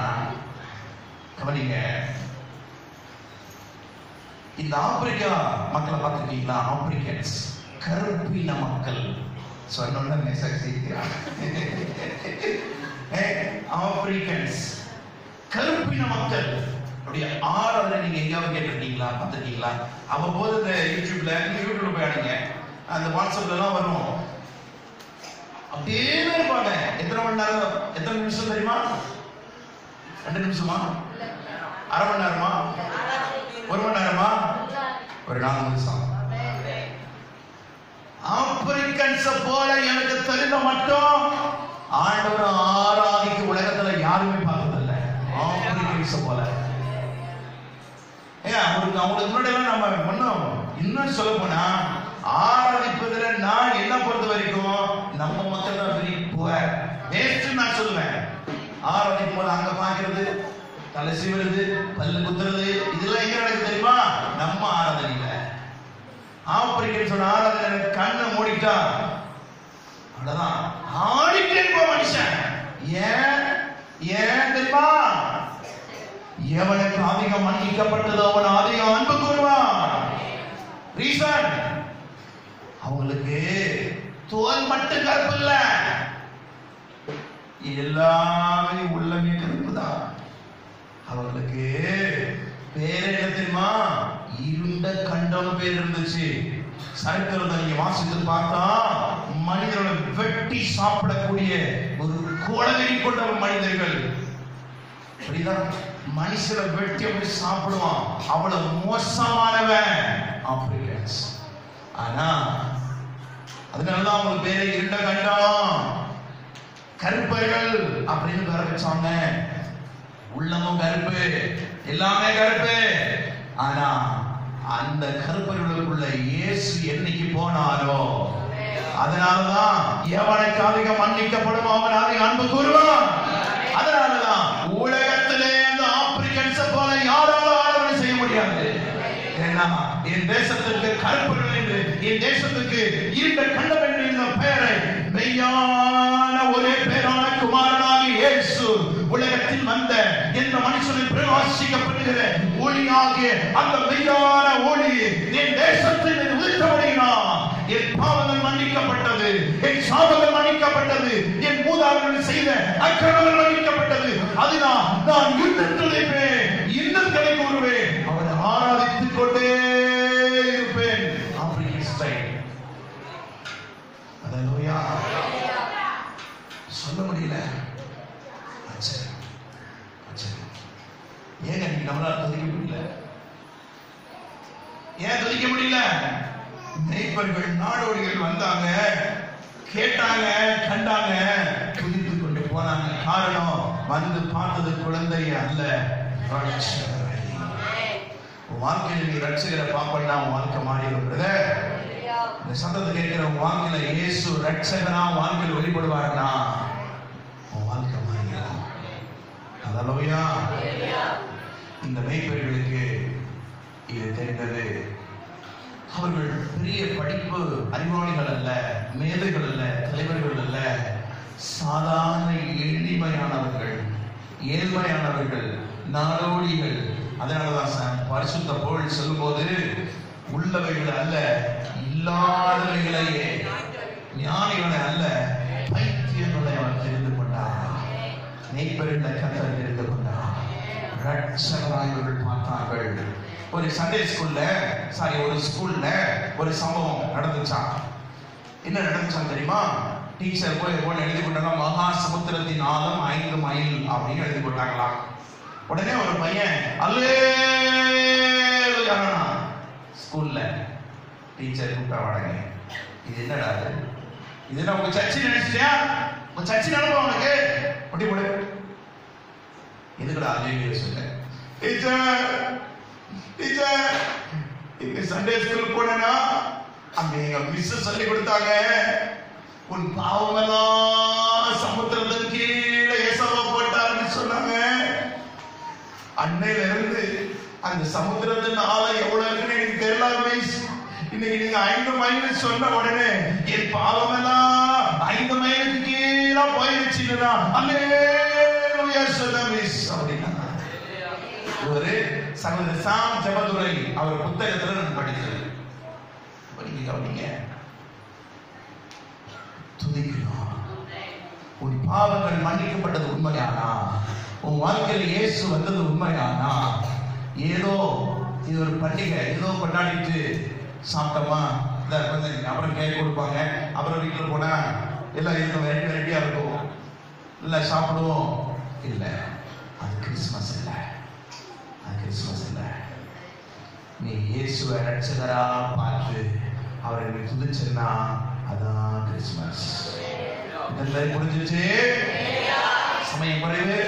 கவனிங்க, இந்த ஆப்பிரிக்கா மக்களை பார்த்துருக்கீங்களா? ஆப்பிரிக்கன்ஸ், கருப்பின மக்கள். சொன்ன மெசேஜ் ஆப்பிரிக்கன்ஸ், கருப்பின மக்கள். அப்படியே ஆறாவது நீங்க எங்கேயாவது கேட்டிருக்கீங்களா, பார்த்துருக்கீங்களா? அவ்வப்போது இந்த யூடியூப்ல போய் ஆடுங்க, அந்த வாட்ஸ்அப்ல எல்லாம் வரும். அப்படியே இருப்பாங்க. எத்தனை மணி நேரம், எத்தனை நிமிஷம் தெரியுமா? 2 நிமிஷமா, அரை மணி நேரமா, 1 மணி நேரமா, ஒரு 4 நிமிஷம். ஆப்பிரிக்கன்ஸ் போல எனக்கு தெரிந்த மட்டும் ஆண்டவர் ஆராதிக்க உலகத்துல யாருமே பார்த்ததில்லை. ஆப்பிரிக்கன்ஸ் போல அவங்களுக்கு முன்னாடி நம்ம பண்ணோம். இன்னும் சொல்ல போனா ஆராதிப்பதுல நான் என்ன பொறுத்த வரைக்கும் நம்ம மக்கள் தான் பெரிய வேஸ்ட் நான் சொல்லுவேன். ஆராதிக்கும் போது அங்க பாக்குறது, தலை சீவுறது, பல்லு குத்துறது, இதெல்லாம் எங்க நடக்குது தெரியுமா? நம்ம ஆராதனையில. ஆப்பிரிக்கன் சொன்ன ஆராதனை கண்ணை மூடிட்டா அவ்வளவுதான், ஆடிட்டே இருப்போம் மனுஷன். ஏன் ஏன் தெரியுமா? எவனுக்கு அதிகம் மன்னிக்கப்பட்டதோ அவன் அதிகம் அன்பு கூறுவான். ரீசன், அவங்களுக்கு தோல் மட்டும் கருப்பு இல்ல, எல்லாமே உள்ளமே கருப்பு தான். அவர்களுக்கு பேர் என்ன தெரியுமா? இருண்ட கண்டம் பேர் இருந்துச்சு. சரித்திரத்தை நீங்க வாசித்து பார்த்தா மனிதர்களை வெட்டி சாப்பிடக்கூடிய ஒரு கோளவெறி கொண்ட மனிதர்கள். அப்படிதான் மனுஷரை வெட்டி அப்படி சாப்பிடுவான். அவ்வளவு மோசமானவன் ஆப்பிரிக்கன்ஸ். ஆனா அதனாலதான் அவங்களுக்கு பேரு இருண்ட கண்டம், கருப்பர்கள் அப்படின்னு பேர வச்சாங்க. உள்ளமும் கருப்பு, எல்லாமே கருப்பு. ஆனா அந்த கருப்பர்களுக்குள்ள இயேசு என்னைக்கு போனாரோ அதனாலதான் எவனுக்கு அதிகம் மன்னிக்கப்படும் அவன் அதிகம் அன்பு கூறுவான். அதனாலதான் உலகத்திலே அந்த ஆப்பிரிக்கன்ஸ் போல யாராலும் ஆராதனை செய்ய முடியாது. ஏன்னா என் தேசத்திற்கு கருப்பர்கள் என்று, என் தேசத்துக்கு இருண்ட கண்டம் என்று இந்த பெயரை மெய்யான ஒரே பேரான குமாரனாகிய இயேசு உலகத்தில் வந்த எந்த மனுஷனை பிரகாசிக்கப்படுகிற ஒளியாகிய அந்த மெய்யான ஒளி என் தேசத்தில் உதித்தபடியினால் என் பாவங்கள் மன்னிக்கப்பட்டது, என் சாபங்கள் மன்னிக்கப்பட்டது, என் மூதாதையர்கள் செய்த அக்கிரமங்கள் மன்னிக்கப்பட்டது. அதனால் நான் இன்னும் துதிப்பேன், இன்னும் கலை கூறுவேன், அவனை ஆராதித்துக் கொண்டே இருப்பேன். African style. அல்லேலூயா. சொல்ல முடியல. ஏங்க நீங்க நம்மளால துதிக்க முடியல? ஏன் துதிக்க முடியல? மேய்ப்பர்கள் நாடோடிகள் வந்தாங்க, கேட்டாங்க, கண்டாங்க, துதித்து கொண்டு போனாங்க. காரணம், வந்து பார்த்தது குழந்தை அல்ல, ரட்சகரை. வாழ்க்கையில் நீ ரட்சகரை பார்ப்பா உன் வாழ்க்கை மாறி வருது. இந்த சத்தத்தை கேட்கிற உன் வாழ்க்கையில இயேசு ரட்சகனா வாழ்க்கையில் வெளிப்படுவாருன்னா உன் வாழ்க்கை மாறிடும். அல்லேலூயா. இந்த மேய்ப்பர்களுக்கு இது தெரிந்தது. அவர்கள் பெரிய படிப்பு அறிவாளிகள் அல்ல, மேதைகள் அல்ல, தலைவர்கள் அல்ல, சாதாரண எளிமையானவர்கள், ஏழ்மையானவர்கள், நாடோடிகள். அதனாலதான் பரிசுத்த பவுல் சொல்லும்போது உள்ளவைகள் அல்ல இல்லாதவைகளையே, ஞானிகளை அல்ல பைத்தியங்களை அவர் தெரிந்து கொண்டார். மேய்ப்பர்களை கர்த்தர் தெரிந்து கொண்டார். ரட்சகராய் இவர்கள் பார்த்தார்கள். ஒரு சண்டே ஸ்கூல்ல ஒரு ஸ்கூல்ல ஒரு சம்பவம் நடந்துச்சான். என்ன நடந்துச்சான் தெரியுமா? டீச்சர் போய் எழுதி போட்டாங்க, மகா சமுத்திரத்தின் ஆழம் 5 மைல் அப்படின்னு எழுதி போட்டாங்களாம். உடனே ஒரு பையன் அல்லேலூயா ஸ்கூல்ல. டீச்சர் கூப்பிட்டா, வடங்க இது என்னடா இது என்ன உங்க சர்ச்சை நினைச்சிட்டியா? உங்க சர்ச்சை நினைப்பா உனக்கு ஒட்டி போடு. எதுக்குடா அல்லேலூயா சொல்ல? டீச்சர் இங்க சண்டே ஸ்கூல் போனேன்னா அங்க எங்க மிஸ் சொல்லி கொடுத்தாங்க, உன் பாவமெல்லாம் சமுத்திரத்தின் கீழே ஏசாவா போட்டாருன்னு சொன்னாங்க. அன்னையில இருந்து அந்த சமுத்திரத்தின் ஆழம் எவ்வளவு இருக்குன்னு எனக்கு தெரியல மிஸ். இன்னைக்கு நீங்க 5 மைல் சொன்ன உடனே என் பாவமெல்லாம் 5 மைலுக்கு கீழே போயிருச்சுன்னா அல்லேலூயா சொல்ல மிஸ் அப்படின்னா. ஒரு சகோதரர் சாம் ஜெபதுரை அவர் புத்தகத்துல நான் படிக்கிறேன். கவனிங்க, துதிக்கிறோம். உன் பாவங்கள் மன்னிக்கப்பட்டது உண்மையானா, உன் வாழ்க்கையில் இயேசு வந்தது உண்மையானா, ஏதோ இது ஒரு பண்டிகை ஏதோ கொண்டாடிட்டு சாப்பிட்டோமா, அப்புறம் கேக் கொடுப்பாங்க, அப்புறம் வீட்டில் போனா எல்லாம் இருக்கும் வெரைட்டியா இருக்கும், இல்லை சாப்பிடுவோம், இல்லை அது கிறிஸ்துமஸ் இல்லை. அது கிறிஸ்துமஸ் இல்லை. நீ இயேசுவை ரட்சகரா பார்த்து அவர்களை துதிச்சா அதான் கிறிஸ்துமஸ். இதெல்லாம் புரிஞ்சிச்சு? சமயம் குறைவு,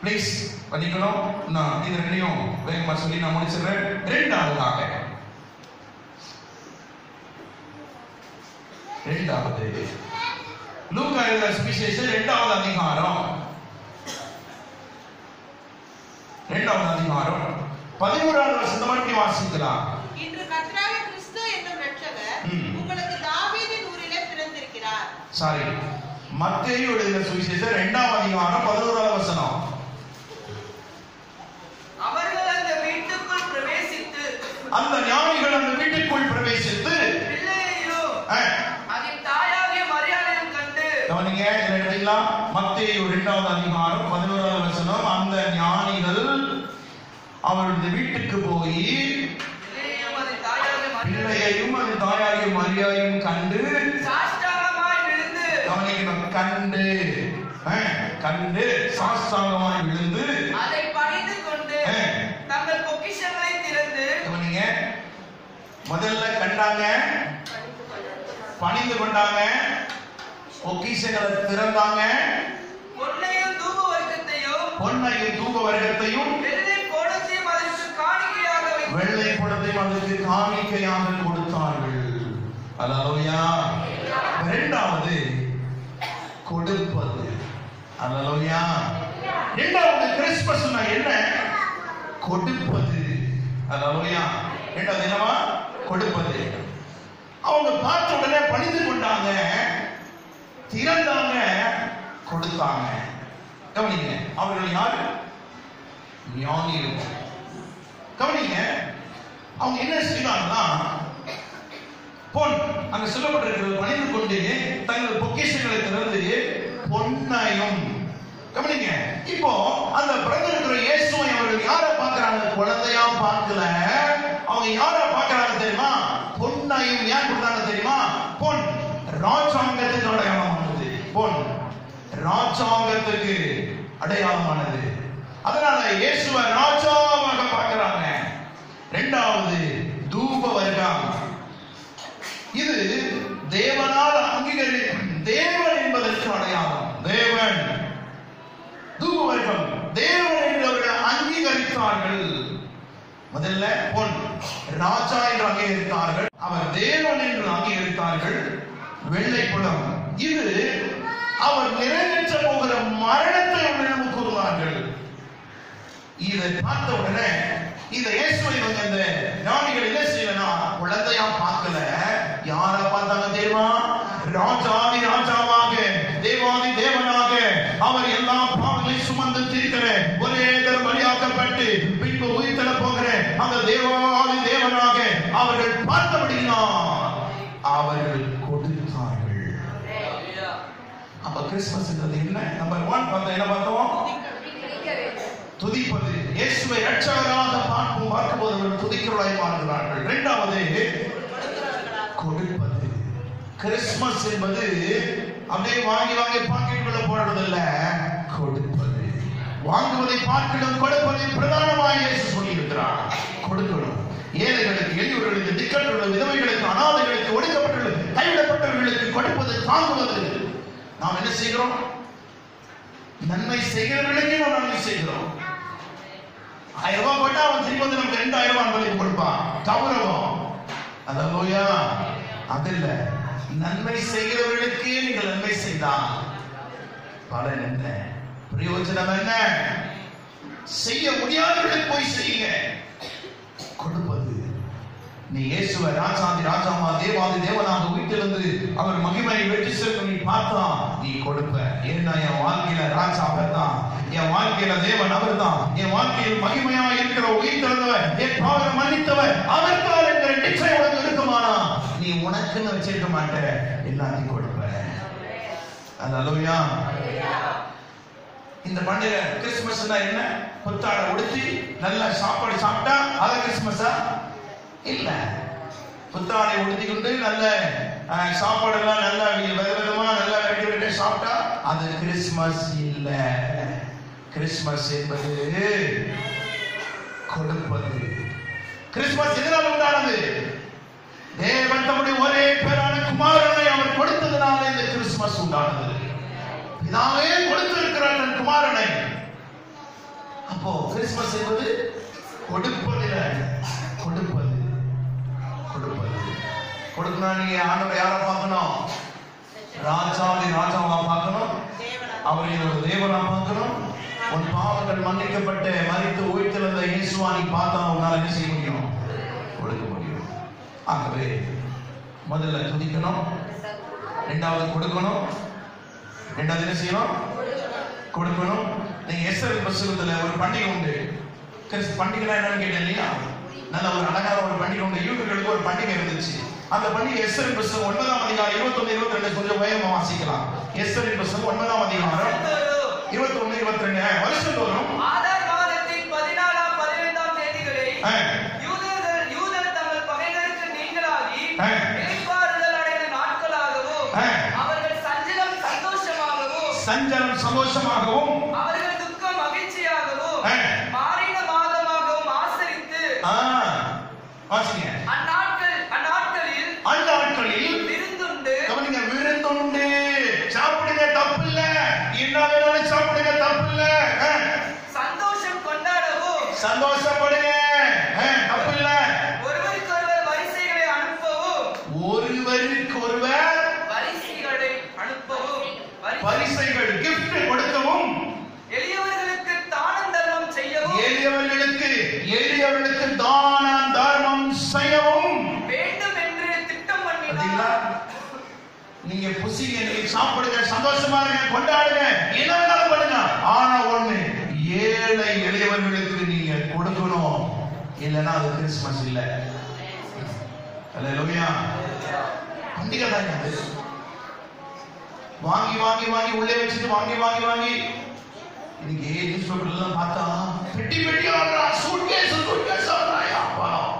பிளீஸ் பண்ணிக்கணும். நான் இது ரெண்டையும் வேகமா சொல்லி நான் முடிச்சிடுறேன். இரண்டாவது லூக்கா எழுதின சுவிசேஷம் 2வது அதிகாரம் 11வது வசனம் மட்டும் வாசிக்கலாம். இன்று கர்த்தராகிய கிறிஸ்து என்னும் இரட்சகர் உங்களுக்கு தாவீதின் ஊரிலே பிறந்திருக்கிறார். சாரி, மத்தேயு எழுதின சுவிசேஷம் 2வது அதிகாரம் 11வது வசனம். அவர்கள் அந்த வீட்டுக்குள் பிரவேசித்து, அந்த ஞானிகள் அந்த வீட்டுக்குள் பிரவேசித்து பிள்ளையையும் அதன் தாயாகிய மரியாதையும் கண்டு. கவனிங்க, இதை எழுதிக்கலாம். மத்தேயு 2வது அதிகாரம் 11வது வசனம். அந்த ஞானிகள் அவருடைய வீட்டுக்கு போய் பிள்ளையையும் அது தாயாகிய மரியாதையும் கண்டு சாஷ்டாங்கமாய் விழுந்து, கவனிக்கணும், கண்டு சாஷ்டாங்கமாய் விழுந்து அதை பணிந்து கொண்டு தங்கள் பொக்கிஷங்களை திறந்து. கவனிங்க, முதல்ல கண்டாங்க, பணிந்து கொண்டாங்க, பொக்கிஷங்களை திறந்தாங்க, பொன்னையும் தூப வர்க்கத்தையும் வெள்ளை குடத்தையும் அதற்கு காணிக்கையாக கொடுத்தார்கள். அல்லேலூயா. இரண்டாவது கொடுப்பது. அல்லேலூயா. இரண்டாவது கிறிஸ்துமஸ் என்ன? கொடுப்பது. அல்லேலூயா. இரண்டாவது என்னவா? கொடுப்பது. அவங்க பார்த்த உடனே பணிந்து கொண்டாங்க, திறந்தாங்க, கொடுத்தாங்க. கவனிங்க, அவர்கள் யாரு? ஞானிகள். கவனிங்க, அவங்க என்ன செய்தாங்கன்னா, பொன் அங்க சொல்லப்பட்டிருக்கிறது, பணிந்து கொண்டு தங்கள் பொக்கிஷங்களை திறந்து பொன்னையும். கவனிங்க, இப்போ அந்த பிறந்திருக்கிற இயேசுவை அவர்கள் யார பார்க்கிறாங்க? குழந்தையா பார்க்கல, அவங்க யார பார்க்கிறாங்க தெரியுமா? பொன்னையும். ஏன் கொடுத்தாங்க தெரியுமா? பொன் ராஜாங்கத்தின் அடையாளமானது. பொன் ராஜாங்கத்துக்கு அடையாளமானது. அதனால இயேசுவை ராஜாவாக பார்க்கிறாங்க. இரண்டாவது தூப வர்க்கம். இது தேவனால் தேவன் என்பதற்கு அடையாளம். தேவன். தூப வர்க்கம் தேவன் என்று அவர்கள் அங்கீகரித்தார்கள். முதல்ல பொன் ராஜா என்று அங்கீகரித்தார்கள், அவர் தேவன் என்று அங்கீகரித்தார்கள். வெள்ளை குடம் இது அவர் நிறைவேற்ற போகிற மரணத்தை நினைவு கூறுவார்கள். இதை பார்த்த உடனே இந்த இயேசுவை இந்த ஞானிகள் என்ன செய்யலாம்? குழந்தையா பார்க்கல, யார பார்த்தாங்க தெரியுமா? ராஜாதி ராஜாவாக, தேவாதி சுமந்து தீர்க்கிற ஒரே தரம் பலியாக்கப்பட்டு பின்பு உயிர்த்தெழ போகிற அந்த தேவாதி தேவனாக அவர்கள் பார்த்தபடியினால் அவர்கள் கொடுத்தார்கள். அப்ப கிறிஸ்துமஸ் என்ன? நம்பர் 1 பார்த்தோம். என்ன பார்த்தோம்? துதிப்பது. இயேசுவை இரட்சகராக பார்க்கும்போது அவர்கள் துதிக்கிறவர்களாய் மாறுகிறார்கள். இரண்டாவது கொடுப்பது. கிறிஸ்துமஸ் என்பது அப்படியே வாங்கி வாங்கி பாக்கெட்டுக்குள்ள போடுறது இல்ல, கொடுப்பது. வாங்குவதை பார்க்கணும், கொடுப்பதை பிரதானமாக இயேசு சொல்லி இருக்கிறார். கொடுக்கணும். ஏழைகளுக்கு, எளியவர்களுக்கு, திக்கற்றவர்களுக்கு, விதவைகளுக்கு, அனாதைகளுக்கு, ஒடுக்கப்பட்டவர்களுக்கு, கைவிடப்பட்டவர்களுக்கு கொடுப்பது, தாங்குவது. நாம் என்ன செய்கிறோம்? நன்மை செய்கிறவர்களுக்கே நாம் நன்மை செய்கிறோம். 1000 ரூபாய் போட்டா அவன் திரும்பி வந்து நமக்கு 2000 ரூபாய் அன்பளிப்பு கொடுப்பான். கௌரவம். அல்லேலூயா. அதில்ல, நன்மை செய்கிறவர்களுக்கே நீங்கள் நன்மை செய்தால் பலன் என்ன? பிரயோஜனம் என்ன? செய்ய முடியாதவர்களுக்கு போய் செய்யுங்க. கொடுப்பது. நீ இயேசுவை ராஜாதி ராஜாவா தேவாதி தேவனாக வீட்டிலிருந்து அவர் மகிமையை வெற்றி சேர்க்க நீ பார்த்தா நீ கொடுப்ப. ஏன்னா என் வாழ்க்கையில ராஜா அவர் தான், என் வாழ்க்கையில தேவன் அவர் தான், என் வாழ்க்கையில் மகிமையா இருக்கிற உயிர்த்தெழுந்தவர், என் பாவத்தை மன்னித்தவர் அவர் தான் என்கிற நிச்சயம் உனக்கு இருக்குமானா நீ உனக்குன்னு வச்சிருக்க மாட்ட, எல்லாத்தையும் கொடுப்ப. அல்லேலூயா. இந்த பண்டிகை கிறிஸ்துமஸ்னா என்ன? புத்தாடை உடுத்தி நல்ல சாப்பாடு சாப்பிட்டா அது கிறிஸ்துமஸா? இல்ல. புத்தாடை உடுத்திக்கொண்டு நல்ல சாப்பாடு எல்லாம் நல்ல விதவிதமா நல்ல வெட்டி சாப்பிட்டா அது கிறிஸ்துமஸ் இல்ல. கிறிஸ்துமஸ் என்பது கொடுப்பது. கிறிஸ்துமஸ் எதனால் உண்டானது? தேவன் தம்முடைய ஒரே பேரான குமாரனை அவர் கொடுத்ததனால இந்த கிறிஸ்துமஸ் உண்டானது. பிதாவே கொடுத்திருக்கிறார் தன் குமாரனை. அப்போ கிறிஸ்துமஸ் என்பது கொடுப்பதில்ல, கொடுப்பது. கொடுப்பது. கொடுக்கணும். நீங்க ஆண்டவரை யாரை பார்க்கணும்? ராஜாவை ராஜாவா பார்க்கணும், அவரை ஒரு தேவனா பார்க்கணும். உன் பாவங்கள் மன்னிக்கப்பட்ட மரித்து உயிர்த்தெழுந்த இயேசுவா நீ பார்த்தா உன்னால என்ன செய்ய முடியும்? கொடுக்க முடியும். ஆகவே முதல்ல துதிக்கணும், இரண்டாவது கொடுக்கணும், இரண்டாவது என்ன செய்யணும்? கொடுக்கணும். நீங்க எஸ்தர் புத்தகத்துல ஒரு பண்டிகை உண்டு. பண்டிகைனா என்னன்னு கேட்டேன் இல்லையா? நல்ல ஒரு அழகான ஒரு பண்டிகை உண்டு. யூதர்களுக்கு ஒரு பண்டிகை இருந்துச்சு. அந்த பண்டிகை எஸ்தர் புத்தகம் 9ஆம் அதிகாரம் 21, 22 கொஞ்சம் வேகமா வாசிக்கலாம். எஸ்தர் புத்தகம் 9ஆம் அதிகாரம் 21, 22 வருஷந்தோறும் ஆதார் மாதத்தின் 14ஆம் 15ஆம் தேதிகளில் யூதர் தங்கள் பகைகளுக்கு நீங்களாகி இளைப்பாறுதல் அடைந்த நாட்களாகவும் அவர்கள் சந்தோஷமாகவும் அவர்கள் துக்கம் மகிழ்ச்சியாகவும் மாறின மாதமாகவும் ஆசரித்து வாசிங்க. அந்நாட்களில் விருந்துண்டு. கவனிங்க, விருந்துண்டு. சாப்பிடுங்க, தப்பு இல்ல. என்ன வேணாலும் சாப்பிடுங்க, தப்பு இல்ல. சந்தோஷம் கொண்டாடவும் சந்தோஷப்படுங்க, தப்பு இல்ல. ஒருவருக்கொருவர் வரிசைகளை அனுப்பவும் பரிசைகள் கிஃப்ட் கொடுக்கவும் எளியவர்களுக்கு தானம் தர்மம் செய்யவும் எளியவர்களுக்கு தானம் தர்மம் செய்யவும் வேண்டும் என்று திட்டம் பண்ணினார். நீங்க புசிங்க, நீங்க சாப்பிடுங்க, சந்தோஷமா இருங்க, கொண்டாடுங்க, என்ன வேணாலும் பண்ணுங்க. ஆனா ஒண்ணு, ஏழை எளியவர்களுக்கு நீங்க கொடுக்கணும். இல்லைன்னா அது கிறிஸ்துமஸ் இல்ல. அல்லேலூயா. பண்டிகை தான் அது. வாங்கி வாங்கி வாங்கி உள்ளே வச்சுட்டு வாங்கி வாங்கி வாங்கி இன்னைக்கு நியூஸ் பேப்பர்ல எல்லாம் பார்த்தா பெட்டி பெட்டியா சூட்கேஸ் ஆடுறாயா பணம்.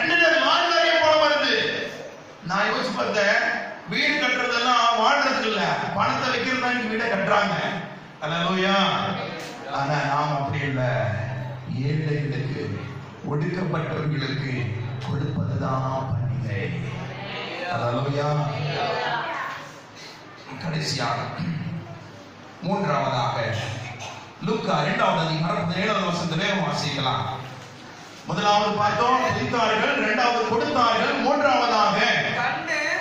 என்னது மாநில பணம் வருது. நான் யோசிச்சு பார்த்தேன், வீடு கட்டுறதெல்லாம் வாழ்றதுக்கு இல்ல, பணத்தை வைக்கிறதா வீடை கட்டுறாங்க. அல்லேலூயா. ஆனா நாம் அப்படி இல்ல. ஏழைகளுக்கு ஒடுக்கப்பட்டவர்களுக்கு கொடுப்பதுதான் பண்டிகை. அல்லேலூயா. கடைசியாக மூன்றாவதாக லூக்கா 2ஆம் அதிகாரம் 17ஆம் வசனத்திலே வாசிக்கலாம். முதலாவது பார்த்தோம் துதித்தார்கள், இரண்டாவது கொடுத்தார்கள், மூன்றாவதாக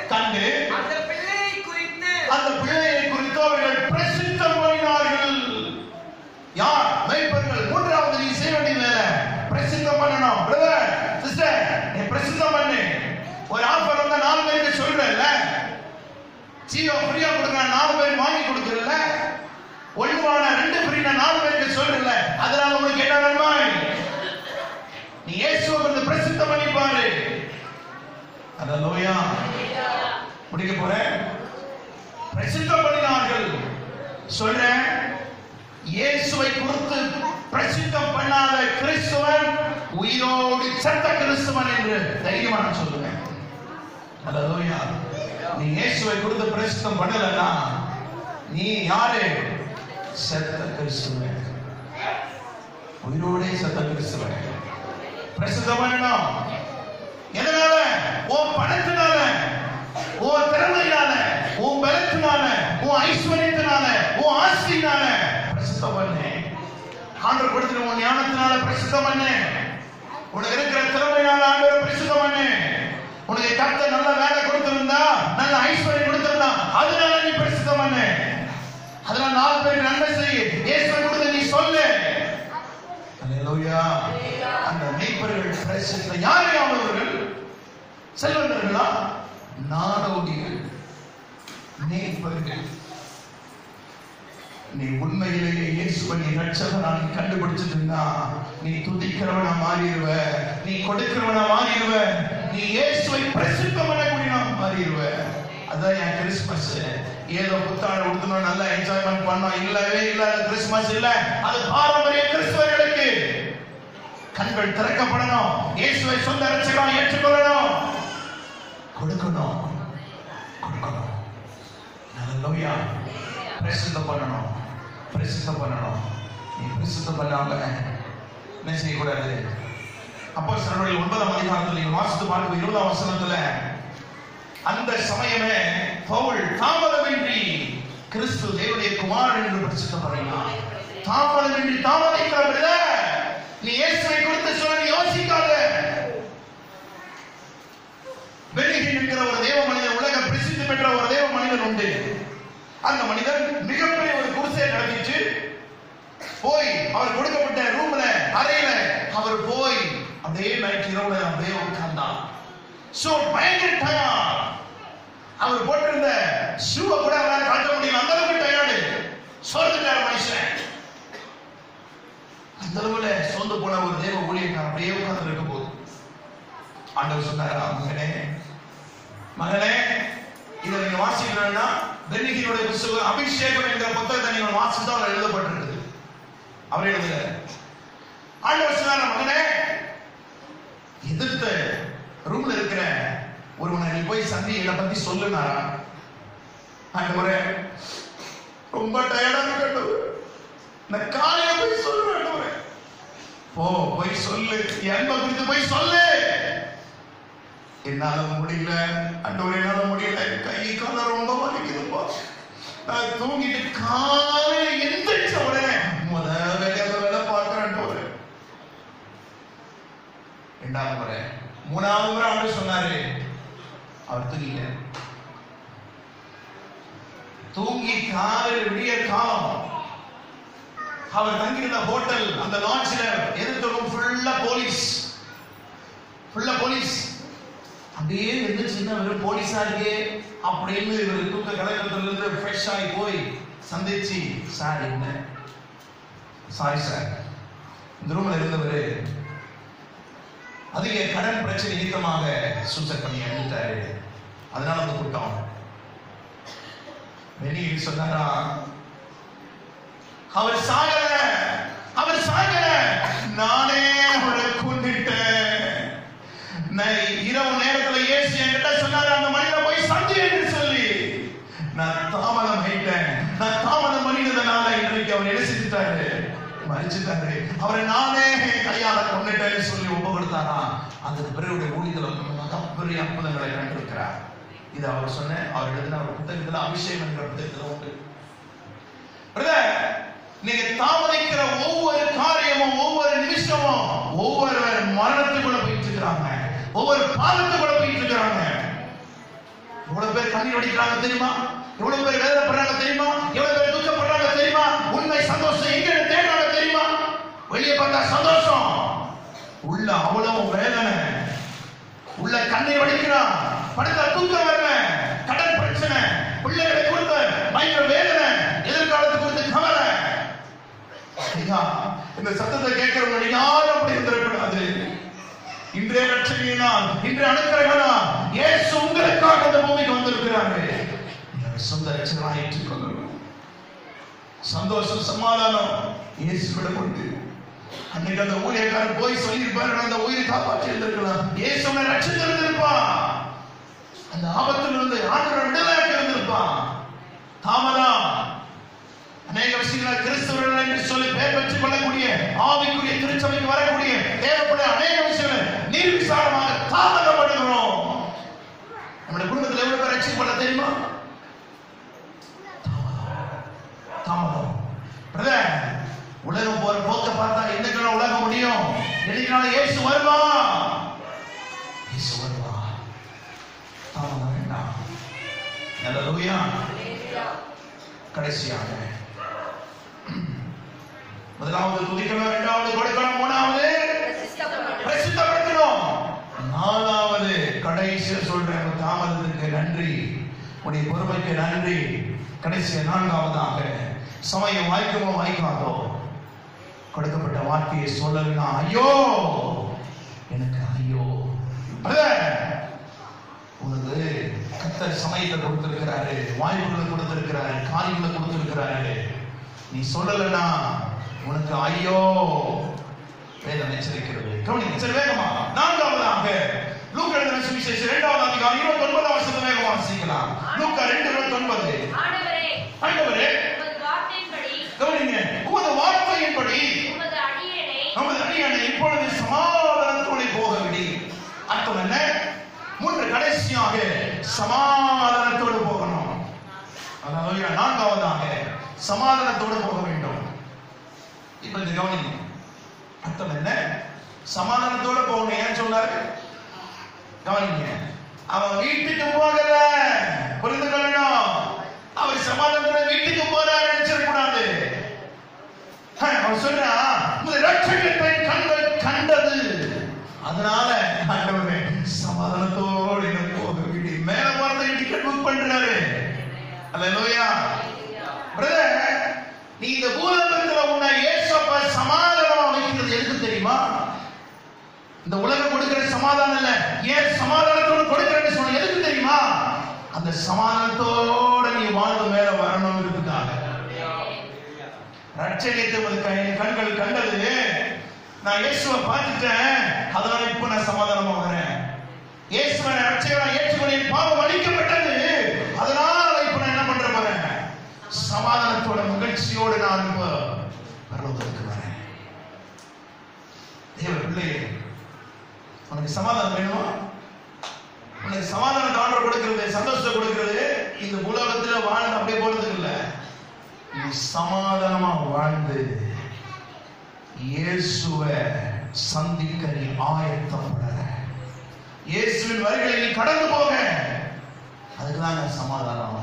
கண்டு அந்த பிள்ளையை குறித்து அவர்கள் பிரசித்தம் பண்ணினார்கள். யார்? மேய்ப்பர்கள். மூன்றாவது நீ செய்ய வேண்டிய வேலை பிரசித்தம் பண்ணணும். பிரதர் சிஸ்டர், நீ பிரசித்தம் பண்ணு. ஒரு ஆஃபர் வந்தா 4 பேருக்கு சொல்றேன்ல, ஜியோ ஃப்ரீயா கொடுக்குற 4 பேர் வாங்கி கொடுக்குறல, ஒழுங்கான 2 சொல்றல, அதனால உனக்கு என்ன நன்மை? நீ இயேசுவை வந்து பிரசித்தம் பண்ணி பாரு. அல்லேலூயா. முடிக்க போறேன். பிரசித்தம் பண்ணினார்கள். சொல்றேன், இயேசுவை குறித்து பிரசித்தம் பண்ணாத கிறிஸ்துவன் உயிரோடு செத்த கிறிஸ்துவன் என்று தைரியமா நான் சொல்லுவேன். அல்லேலூயா. நீ இயேசுவை குறித்து பிரசித்தம் பண்ணலன்னா நீ யாரு? செத்த கிறிஸ்துவன். உயிரோடே செத்த கிறிஸ்துவன். பிரசித்தம் பண்ணணும். எதனால? உன் பணத்தினால, உன் திறமையினால, உன் பலத்தினால, உன் ஐஸ்வர்யத்தினால, உன் ஆஸ்தியினால பிரசித்தம் பண்ணு. ஆண்டவர் கொடுத்திருக்கிற உன் ஞானத்தினால பிரசித்தம் பண்ணு. உனக்கு இருக்கிற திறமையினால ஆண்டவர் பிரசித்தம் பண்ணு. உனக்கு கர்த்தர் நல்ல வேலை கொடுத்திருந்தா, நல்ல ஐஸ்வர்யம் கொடுத்திருந்தா, அதனால நீ பிரசித்தம் பண்ணு. அதனால 4 பேருக்கு நன்மை செய். இயேசுவை கொடுத்து நீ சொல்லு. அல்லேலூயா. அந்த மேய்ப்பர்கள் பிரசித்தம். யாரு அவர்கள்? செல்வந்தர்களா? நாடோடிகள், மேய்ப்பர்கள். நீ உண்மையிலேயே இயேசுவை நீ ரட்சகனாக கண்டுபிடிச்சிட்டுன்னா நீ துதிக்கிறவனா மாறிடுவ, நீ கொடுக்கிறவனா மாறிடுவ, நீ இயேசுவை பிரசித்தம் பண்ணக்கூடியவனா மாறிடுவ. அதான் என் கிறிஸ்துமஸ். ஏதோ புத்தாடை உடுத்தணும், நல்லா என்ஜாய்மெண்ட் பண்ணோம், இல்லவே இல்ல. கிறிஸ்துமஸ் இல்ல, அது பாரம்பரிய கிறிஸ்தவர்களுக்கு. கண்கள் திறக்கப்படணும். இயேசுவை சொந்த ரட்சகனாக ஏற்றுக்கொள்ளணும், கொடுக்கணும், கொடுக்கணும். அல்லேலூயா. பிரசித்தம் பண்ணணும், பிரசித்தம் பண்ணணும். நீ பிரசித்தம் பண்ணாம என்ன செய்யக்கூடாது? அப்போஸ்தலர்கள் 9ஆம் அதிகாரத்தில் நீங்க வாசித்து பார்க்க 20ஆம் வசனத்துல அந்த சமயமே பவுல் தாமதமின்றி கிறிஸ்து தேவனுடைய குமாரன் என்று பிரசித்தம் பண்ணினார். தாமதமின்றி தாமதிக்காத. நீ இயேசுவை குறித்து சொல்ல யோசிக்காத. பெனிகின் என்கிற ஒரு தேவ மனிதன், உலக பிரசித்தி பெற்ற ஒரு தேவ மனிதன் உண்டு. அந்த மனிதன் மிகப்பெரிய ஒரு குடிசை நடத்திட்டு போய் அவர் கொடுக்கப்பட்ட ரூம்ல, அறையில அவர் போய் அப்படியே நைட் இரவுல அப்படியே உட்கார்ந்தான். சோ பயங்கர டயர்ட். அவர் போட்டிருந்த ஷூவை கூட அவரால் காட்ட முடியல, அந்த அளவுக்கு டயர்டு. சோர்ந்துட்டார் மனுஷன். அந்த அளவுல சொந்த போன ஒரு தேவ ஊழியக்காரன் அப்படியே உட்கார்ந்து இருக்க போது ஆண்டவர் சொன்னாரா, மகனே மகனே, இதை நீங்க வாசிக்கணும்னா பெனிகினுடைய புத்தகம் அபிஷேகம் என்ற புத்தகத்தை நீங்கள் வாசித்தா அவர் எழுதப்பட்டிருக்குது. அவர் எழுதுற ஆண்டவர் சொன்னாரா, மகனே, எதிர்த்த ரூம்ல இருக்கிற ஒருவனை நீ போய் சந்தி என்னை பத்தி சொல்லுனாரா. ஆண்டவரே, ரொம்ப டயர்டா இருக்கு, நான் காலையில போய் சொல்லுவேன். ஆண்டவரே, போய் சொல்லு, என் குறித்து போய் சொல்லு. என்னால முடியல ஆண்டவரே, என்னால முடியல, கை கால ரொம்ப வலிக்குதுப்பா. நான் தூங்கிட்டு காலையில எந்திரிச்ச உடனே வேலை பார்க்கிறேன். இரண்டாவது முறை, மூணாவது முறை ஆண்டவர் சொன்னாரு, அவர் தூங்கிட்ட. தூங்கி காலையில் விடிய காலம் அவர் தங்கியிருந்த ஹோட்டல், அந்த லாட்ஜ்ல எதிர்த்தவங்க ஃபுல்லா போலீஸ். அப்படியே இருந்துச்சுன்னா வெறும் போலீஸா இருக்கே அப்படின்னு இவர் தூக்க கலக்கத்துல இருந்து ஃப்ரெஷ் ஆகி போய் சந்திச்சு, சார் என்ன, சாரி சார், இந்த ரூம்ல இருந்தவர் அதிக கடன் பிரச்சனை நிமித்தமாக சூசைட் பண்ணி இறந்துட்டாரு, அதனால வந்து கூட்டம். வெளியில் சொன்னாரா, அவர் சாகல, நானே அவரை கொண்டுட்டேன். இரவு நேரத்துல இயேசு என்கிட்ட சொன்னாரு, அந்த மனிதனை போய் சந்தி என்று சொல்லி. நான் தாமதம் பண்ணினதுனால இன்றைக்கு அவர் என்ன செஞ்சுட்டாரு, மறிச்சுட்டாரு. அவரை நானே கையால கொண்டுட்டேன்னு சொல்லி ஒப்பு கொடுத்தாரா. அதுக்கு பிறகு ஊழியர்கள் பெரிய அற்புதங்களை கண்டிருக்கிறார். இது அவர் சொன்ன, அவர் எழுதின ஒரு புத்தகத்துல, அபிஷேகம் என்ற புத்தகத்துல உண்டு. நீங்க தாமதிக்கிற ஒவ்வொரு காரியமும், ஒவ்வொரு நிமிஷமும், ஒவ்வொரு மரணத்துக்குள்ள போயிட்டு இருக்கிறாங்க, ஒவ்வொரு பாவத்துக்குள்ள போயிட்டு இருக்கிறாங்க. எவ்வளவு பேர் கண்ணீர் வடிக்கிறாங்க தெரியுமா? எவ்வளவு பேர் வேதனைப்படுறாங்க தெரியுமா? எவ்வளவு பேர் துக்கப்படுறாங்க தெரியுமா? உண்மை சந்தோஷம் எங்க தேடுறாங்க தெரியுமா? வெளியே பார்த்தா சந்தோஷம், உள்ள அவ்வளவு வேதனை, உள்ள கண்ணீர் வடிக்கிறான், படுத்த தூக்கம் வரல, கடன் பிரச்சனை, பிள்ளைகளை கொடுத்த பயங்கர வேதனை, எதிர்காலத்தை குறித்து கவலை. ஐயா, இந்த சத்தத்தை கேட்கிறவங்க யாரும் அப்படி இருந்திருக்கூடாது. இன்றைய ரட்சணியினால், இன்றைய அனுக்கிரகனால் இயேசு உங்களுக்காக அந்த பூமிக்கு வந்திருக்கிறாரு. சொந்த ரட்சகராக ஏற்றுக்கொள்ளணும். சந்தோஷம், சமாதானம் இயேசுவிடம் உண்டு. அன்னைக்கு அந்த ஊழியக்காரர் போய் சொல்லியிருப்பாரு, அந்த உயிரை காப்பாற்றி இருந்திருக்கலாம். இயேசுவை ரட்சித்து இருந்திருப்பான். அந்த ஆபத்தில் இருந்து ஆண்டவர் விடுதலையாக்கி இருந்திருப்பான். தாமதம். அநேக விஷயங்களை கிறிஸ்தவர்கள் என்று சொல்லி பெயர் பெற்றுக் கொள்ளக்கூடிய ஆவிக்குரிய திருச்சபைக்கு வரக்கூடிய தேவைப்பட அநேக விஷயங்கள் நிர்விசாரமாக தாமதப்படுகிறோம். நம்முடைய குடும்பத்தில் எவ்வளவு பேர் ரட்சிக்கப்பட தெரியுமா? தாமதம். பிரதர், உலகம் போற போக்க பார்த்தா என்னைக்கு உலகம் முடியும்? என்னைக்கு இயேசு வருவா? இயேசு வருவா. தாமதம் வேண்டாம். அல்லேலூயா. கடைசியாக முதலாவது துதிக்கணும், இரண்டாவது கொடுக்கணும், மூணாவது பிரசித்தப்படுத்தணும், நாலாவது கடைசியா சொல்றேன், தாமதத்துக்கு நன்றி, உடைய பொறுமைக்கு நன்றி. கடைசியா நான்காவதாக சமயம் வாய்க்குமோ வாய்க்காதோ கொடுக்கப்பட்ட வார்த்தையை சொல்லலனா ஐயோ எனக்கு ஐயோ. உனக்கு கர்த்தர் சமயத்தை கொடுத்திருக்கிறாரு, வாய்ப்புகளை கொடுத்திருக்கிறாரு, காரியங்களை கொடுத்திருக்கிறாரு. நீ சொல்லலனா உனக்கு ஐயோ. வேதம் எச்சரிக்கிறது. கவனிங்க, சரி வேகமா. நான்காவதாக லூக்கா எழுதின சுவிசேஷம் 2வது அதிகாரம் 29வது வசனத்தை வேகமா வாசிக்கலாம். லூக்கா 2:29. ஆண்டவரே உமது வார்த்தையின்படி, கவனிங்க, உமது வார்த்தையின்படி நமது அடியேனை இப்பொழுது சமாதானத்தோடு போக விடி. அர்த்தம் என்ன? மூன்று கடைசியாக சமாதானத்தோடு போகணும். அதாவது நான்காவதாக சமாதானத்தோடு போக வேண்டும். இப்ப இந்த கவனிங்க, அர்த்தம் என்ன? சமாதானத்தோடு போகணும். ஏன் சொன்னாரு? கவனிங்க, அவன் வீட்டுக்கு போகல. புரிந்து கொள்ளணும். அவர் சமாதானத்தோட வீட்டுக்கு போறாரு நினைச்சிடக்கூடாது. அவன் சொல்றா, ரட்சகத்தை கண்கள் கண்டது, அதனால ஆண்டவரே சமாதானத்தோடு போக விடி. மேல போறதை டிக்கெட் புக் பண்றாரு. அல்லேலூயா. பிரதர், நீ இந்த பூலோகத்துல உன்னை இயேசுப்பா சமாதானமா வைக்கிறது எதுக்கு தெரியுமா? இந்த உலகம் கொடுக்கிற சமாதானம் இல்ல, ஏன் சமாதானத்தோடு கொடுக்கிறேன்னு சொன்ன எதுக்கு தெரியுமா? அந்த சமாதானத்தோட நீ வாழ்வு மேல வரணும்ன்றதுக்காக. ரட்சகத்தை கண்கள் கண்டது, நான் இயேசுவை பார்த்துட்டேன், அதனால இப்ப நான் சமாதானமா வரேன். இயேசுவை ரட்சகரா ஏற்றுக்கொண்டு பாவம் அழிக்கப்பட்டது, அதனால இப்ப நான் என்ன பண்ற போறேன்? சமாதானத்தோட மகிழ்ச்சியோடு நான் பரலோகத்துக்கு வரேன். தேவ பிள்ளையே, உனக்கு சமாதானம் வேணுமா? உனக்கு சமாதானம் ஆண்டவர் கொடுக்கிறது, சந்தோஷத்தை கொடுக்கிறது இந்த உலகத்துல வாழ்ந்து அப்படியே போறதுக்கு இல்ல. நீ சமாதானமா வாழ்ந்து இயேசுவை சந்திக்க நீ ஆயத்தப்பட, இயேசுவின் வழிகளை நீ கடந்து போக, அதுக்குதான் சமாதானம்.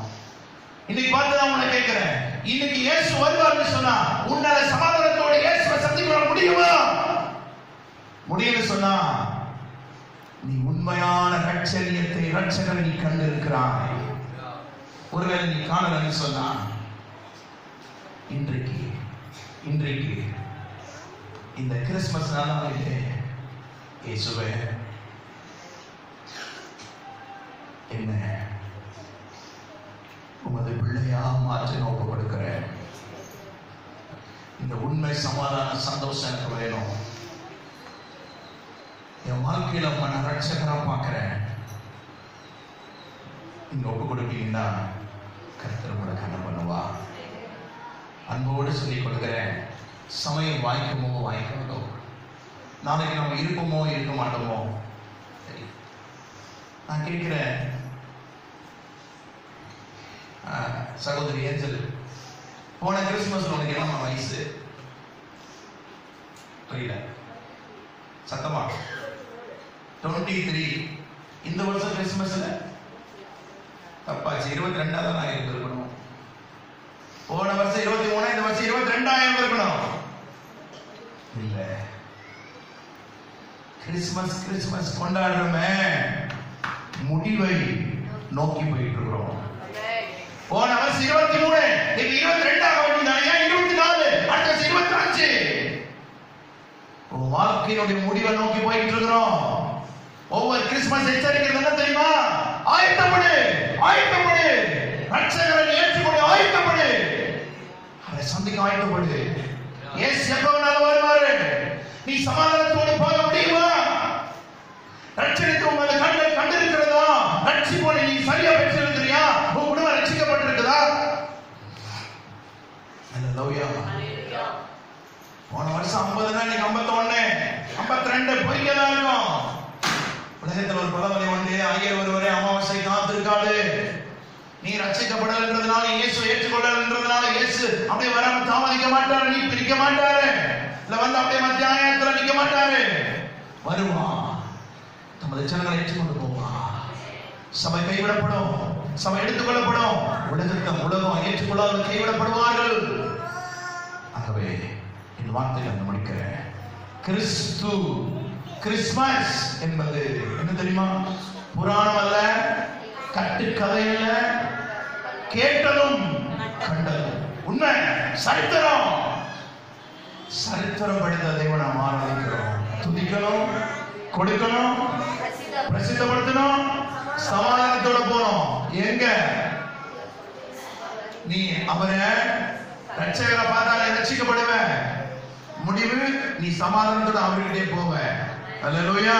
இன்னைக்கு பார்த்து நான் உன்னை கேட்கிறேன், இன்னைக்கு இயேசு வருவார்னு சொன்னா உன்னால சமாதானத்தோட இயேசுவை சந்திக்க முடியுமா? முடியும்னு சொன்னா நீ உண்மையான ரட்சகரை நீ கண்டு இருக்கிறாய். ஒருவேளை நீ காணலன்னு சொன்னா இன்றைக்கு இந்த கிறிஸ்துமஸ் நாளிலே இயேசுவே என்ன உமது பிள்ளையா மாற்றி நோக்க கொடுக்கிறேன். இந்த உண்மை சமாதான சந்தோஷம் எனக்கு வேணும். என் வாழ்க்கையில நான் ரட்சகரா பார்க்கிறேன். நீங்க ஒப்பு கொடுப்பீங்கன்னா கர்த்தர் உங்களுக்கு என்ன பண்ணுவா? அன்போடு சொல்லிக் கொடுக்கிறேன். சமயம் வாய்க்குமோ வாய்க்காதோ, நாளைக்கு நம்ம இருப்போமோ இருக்க மாட்டோமோ, சரி. நான் கேட்கிறேன், சகோதரி ஏஞ்சல், போன கிறிஸ்துமஸ் உனக்கு என்ன வயசு? புரியல, சத்தமா? 23. இந்த வருஷம் கிறிஸ்துமஸ்ல தப்பாச்சு, 22 தான் இருந்திருக்கணும். போன வருஷம் 23, இந்த வருஷம் 22 இருந்திருக்கணும். இல்ல, கிறிஸ்துமஸ் கொண்டாடுறோமே, முடிவை நோக்கி போயிட்டு இருக்கிறோம். போன வருஷம் 23, இன்னைக்கு 22 ஆக வேண்டியது. ஏன் 24? அடுத்த 25? உன் வாழ்க்கையினுடைய முடிவை நோக்கி போயிட்டு இருக்கிறோம். ஒவ்வொரு கிறிஸ்துமஸ் எச்சரிக்கிறது என்ன தெரியுமா? ஆயத்தப்படு, ஆயத்தப்படு, ரட்சகரை ஏற்றுக்கொண்டு ஆயத்தப்படு, அவரை சந்திக்க ஆயத்தப்படு. இயேசு எப்ப வேணாலும் வருவாரு. நீ சமாதானத்தோடு போக முடியுமா? ரட்சணித்து உங்களை கண்டிருக்கிறதா? ரட்சிப்போடு நீ சரியா பெற்றிருக்கிறியா? உன் குடும்பம் ரட்சிக்கப்பட்டிருக்குதா? அல்லேலூயா. போன வருஷம் 50 இன்னைக்கு 51 52 பொய்யதான் இருக்கும். உலகத்தில் ஒரு பழமொழி உண்டு, ஐயர் ஒருவரே அமாவாசை காத்திருக்காது. நீ ரட்சிக்கப்படலன்றதுனால, இயேசு ஏற்றுக்கொள்ளலன்றதுனால இயேசு அப்படியே வராம தாமதிக்க மாட்டாரு, நீ பிரிக்க மாட்டாரு, இல்ல வந்து அப்படியே மத்தியானத்துல நிக்க மாட்டாரு. வருவான், தமது ஜனங்களை ஏற்றுக்கொண்டு போவான். சபை கைவிடப்படும், சபை எடுத்துக்கொள்ளப்படும். உலகம் ஏற்றுக்கொள்ளாத கைவிடப்படுவார்கள். ஆகவே இந்த வார்த்தைகளை முடிக்கிறேன். கிறிஸ்து கிறிஸ்மஸ் என்பது என்ன தெரியுமா? புராணம் அல்ல, கட்டுக்கதை அல்ல, கேட்டதும் கண்டதும் உண்மை. சரித்திரம், சரித்திரம் படித்த தேவனை நாம் ஆராதிக்கிறோம். துதிக்கணும், கொடுக்கணும், பிரசித்தப்படுத்தணும், சமாதானத்தோட போனோம். எங்க நீ அவரை ரட்சகரை பார்த்தாலே ரட்சிக்கப்படுவ. முடிவு நீ சமாதானத்தோட அவர்கிட்டே போவ. அல்லேலூயா.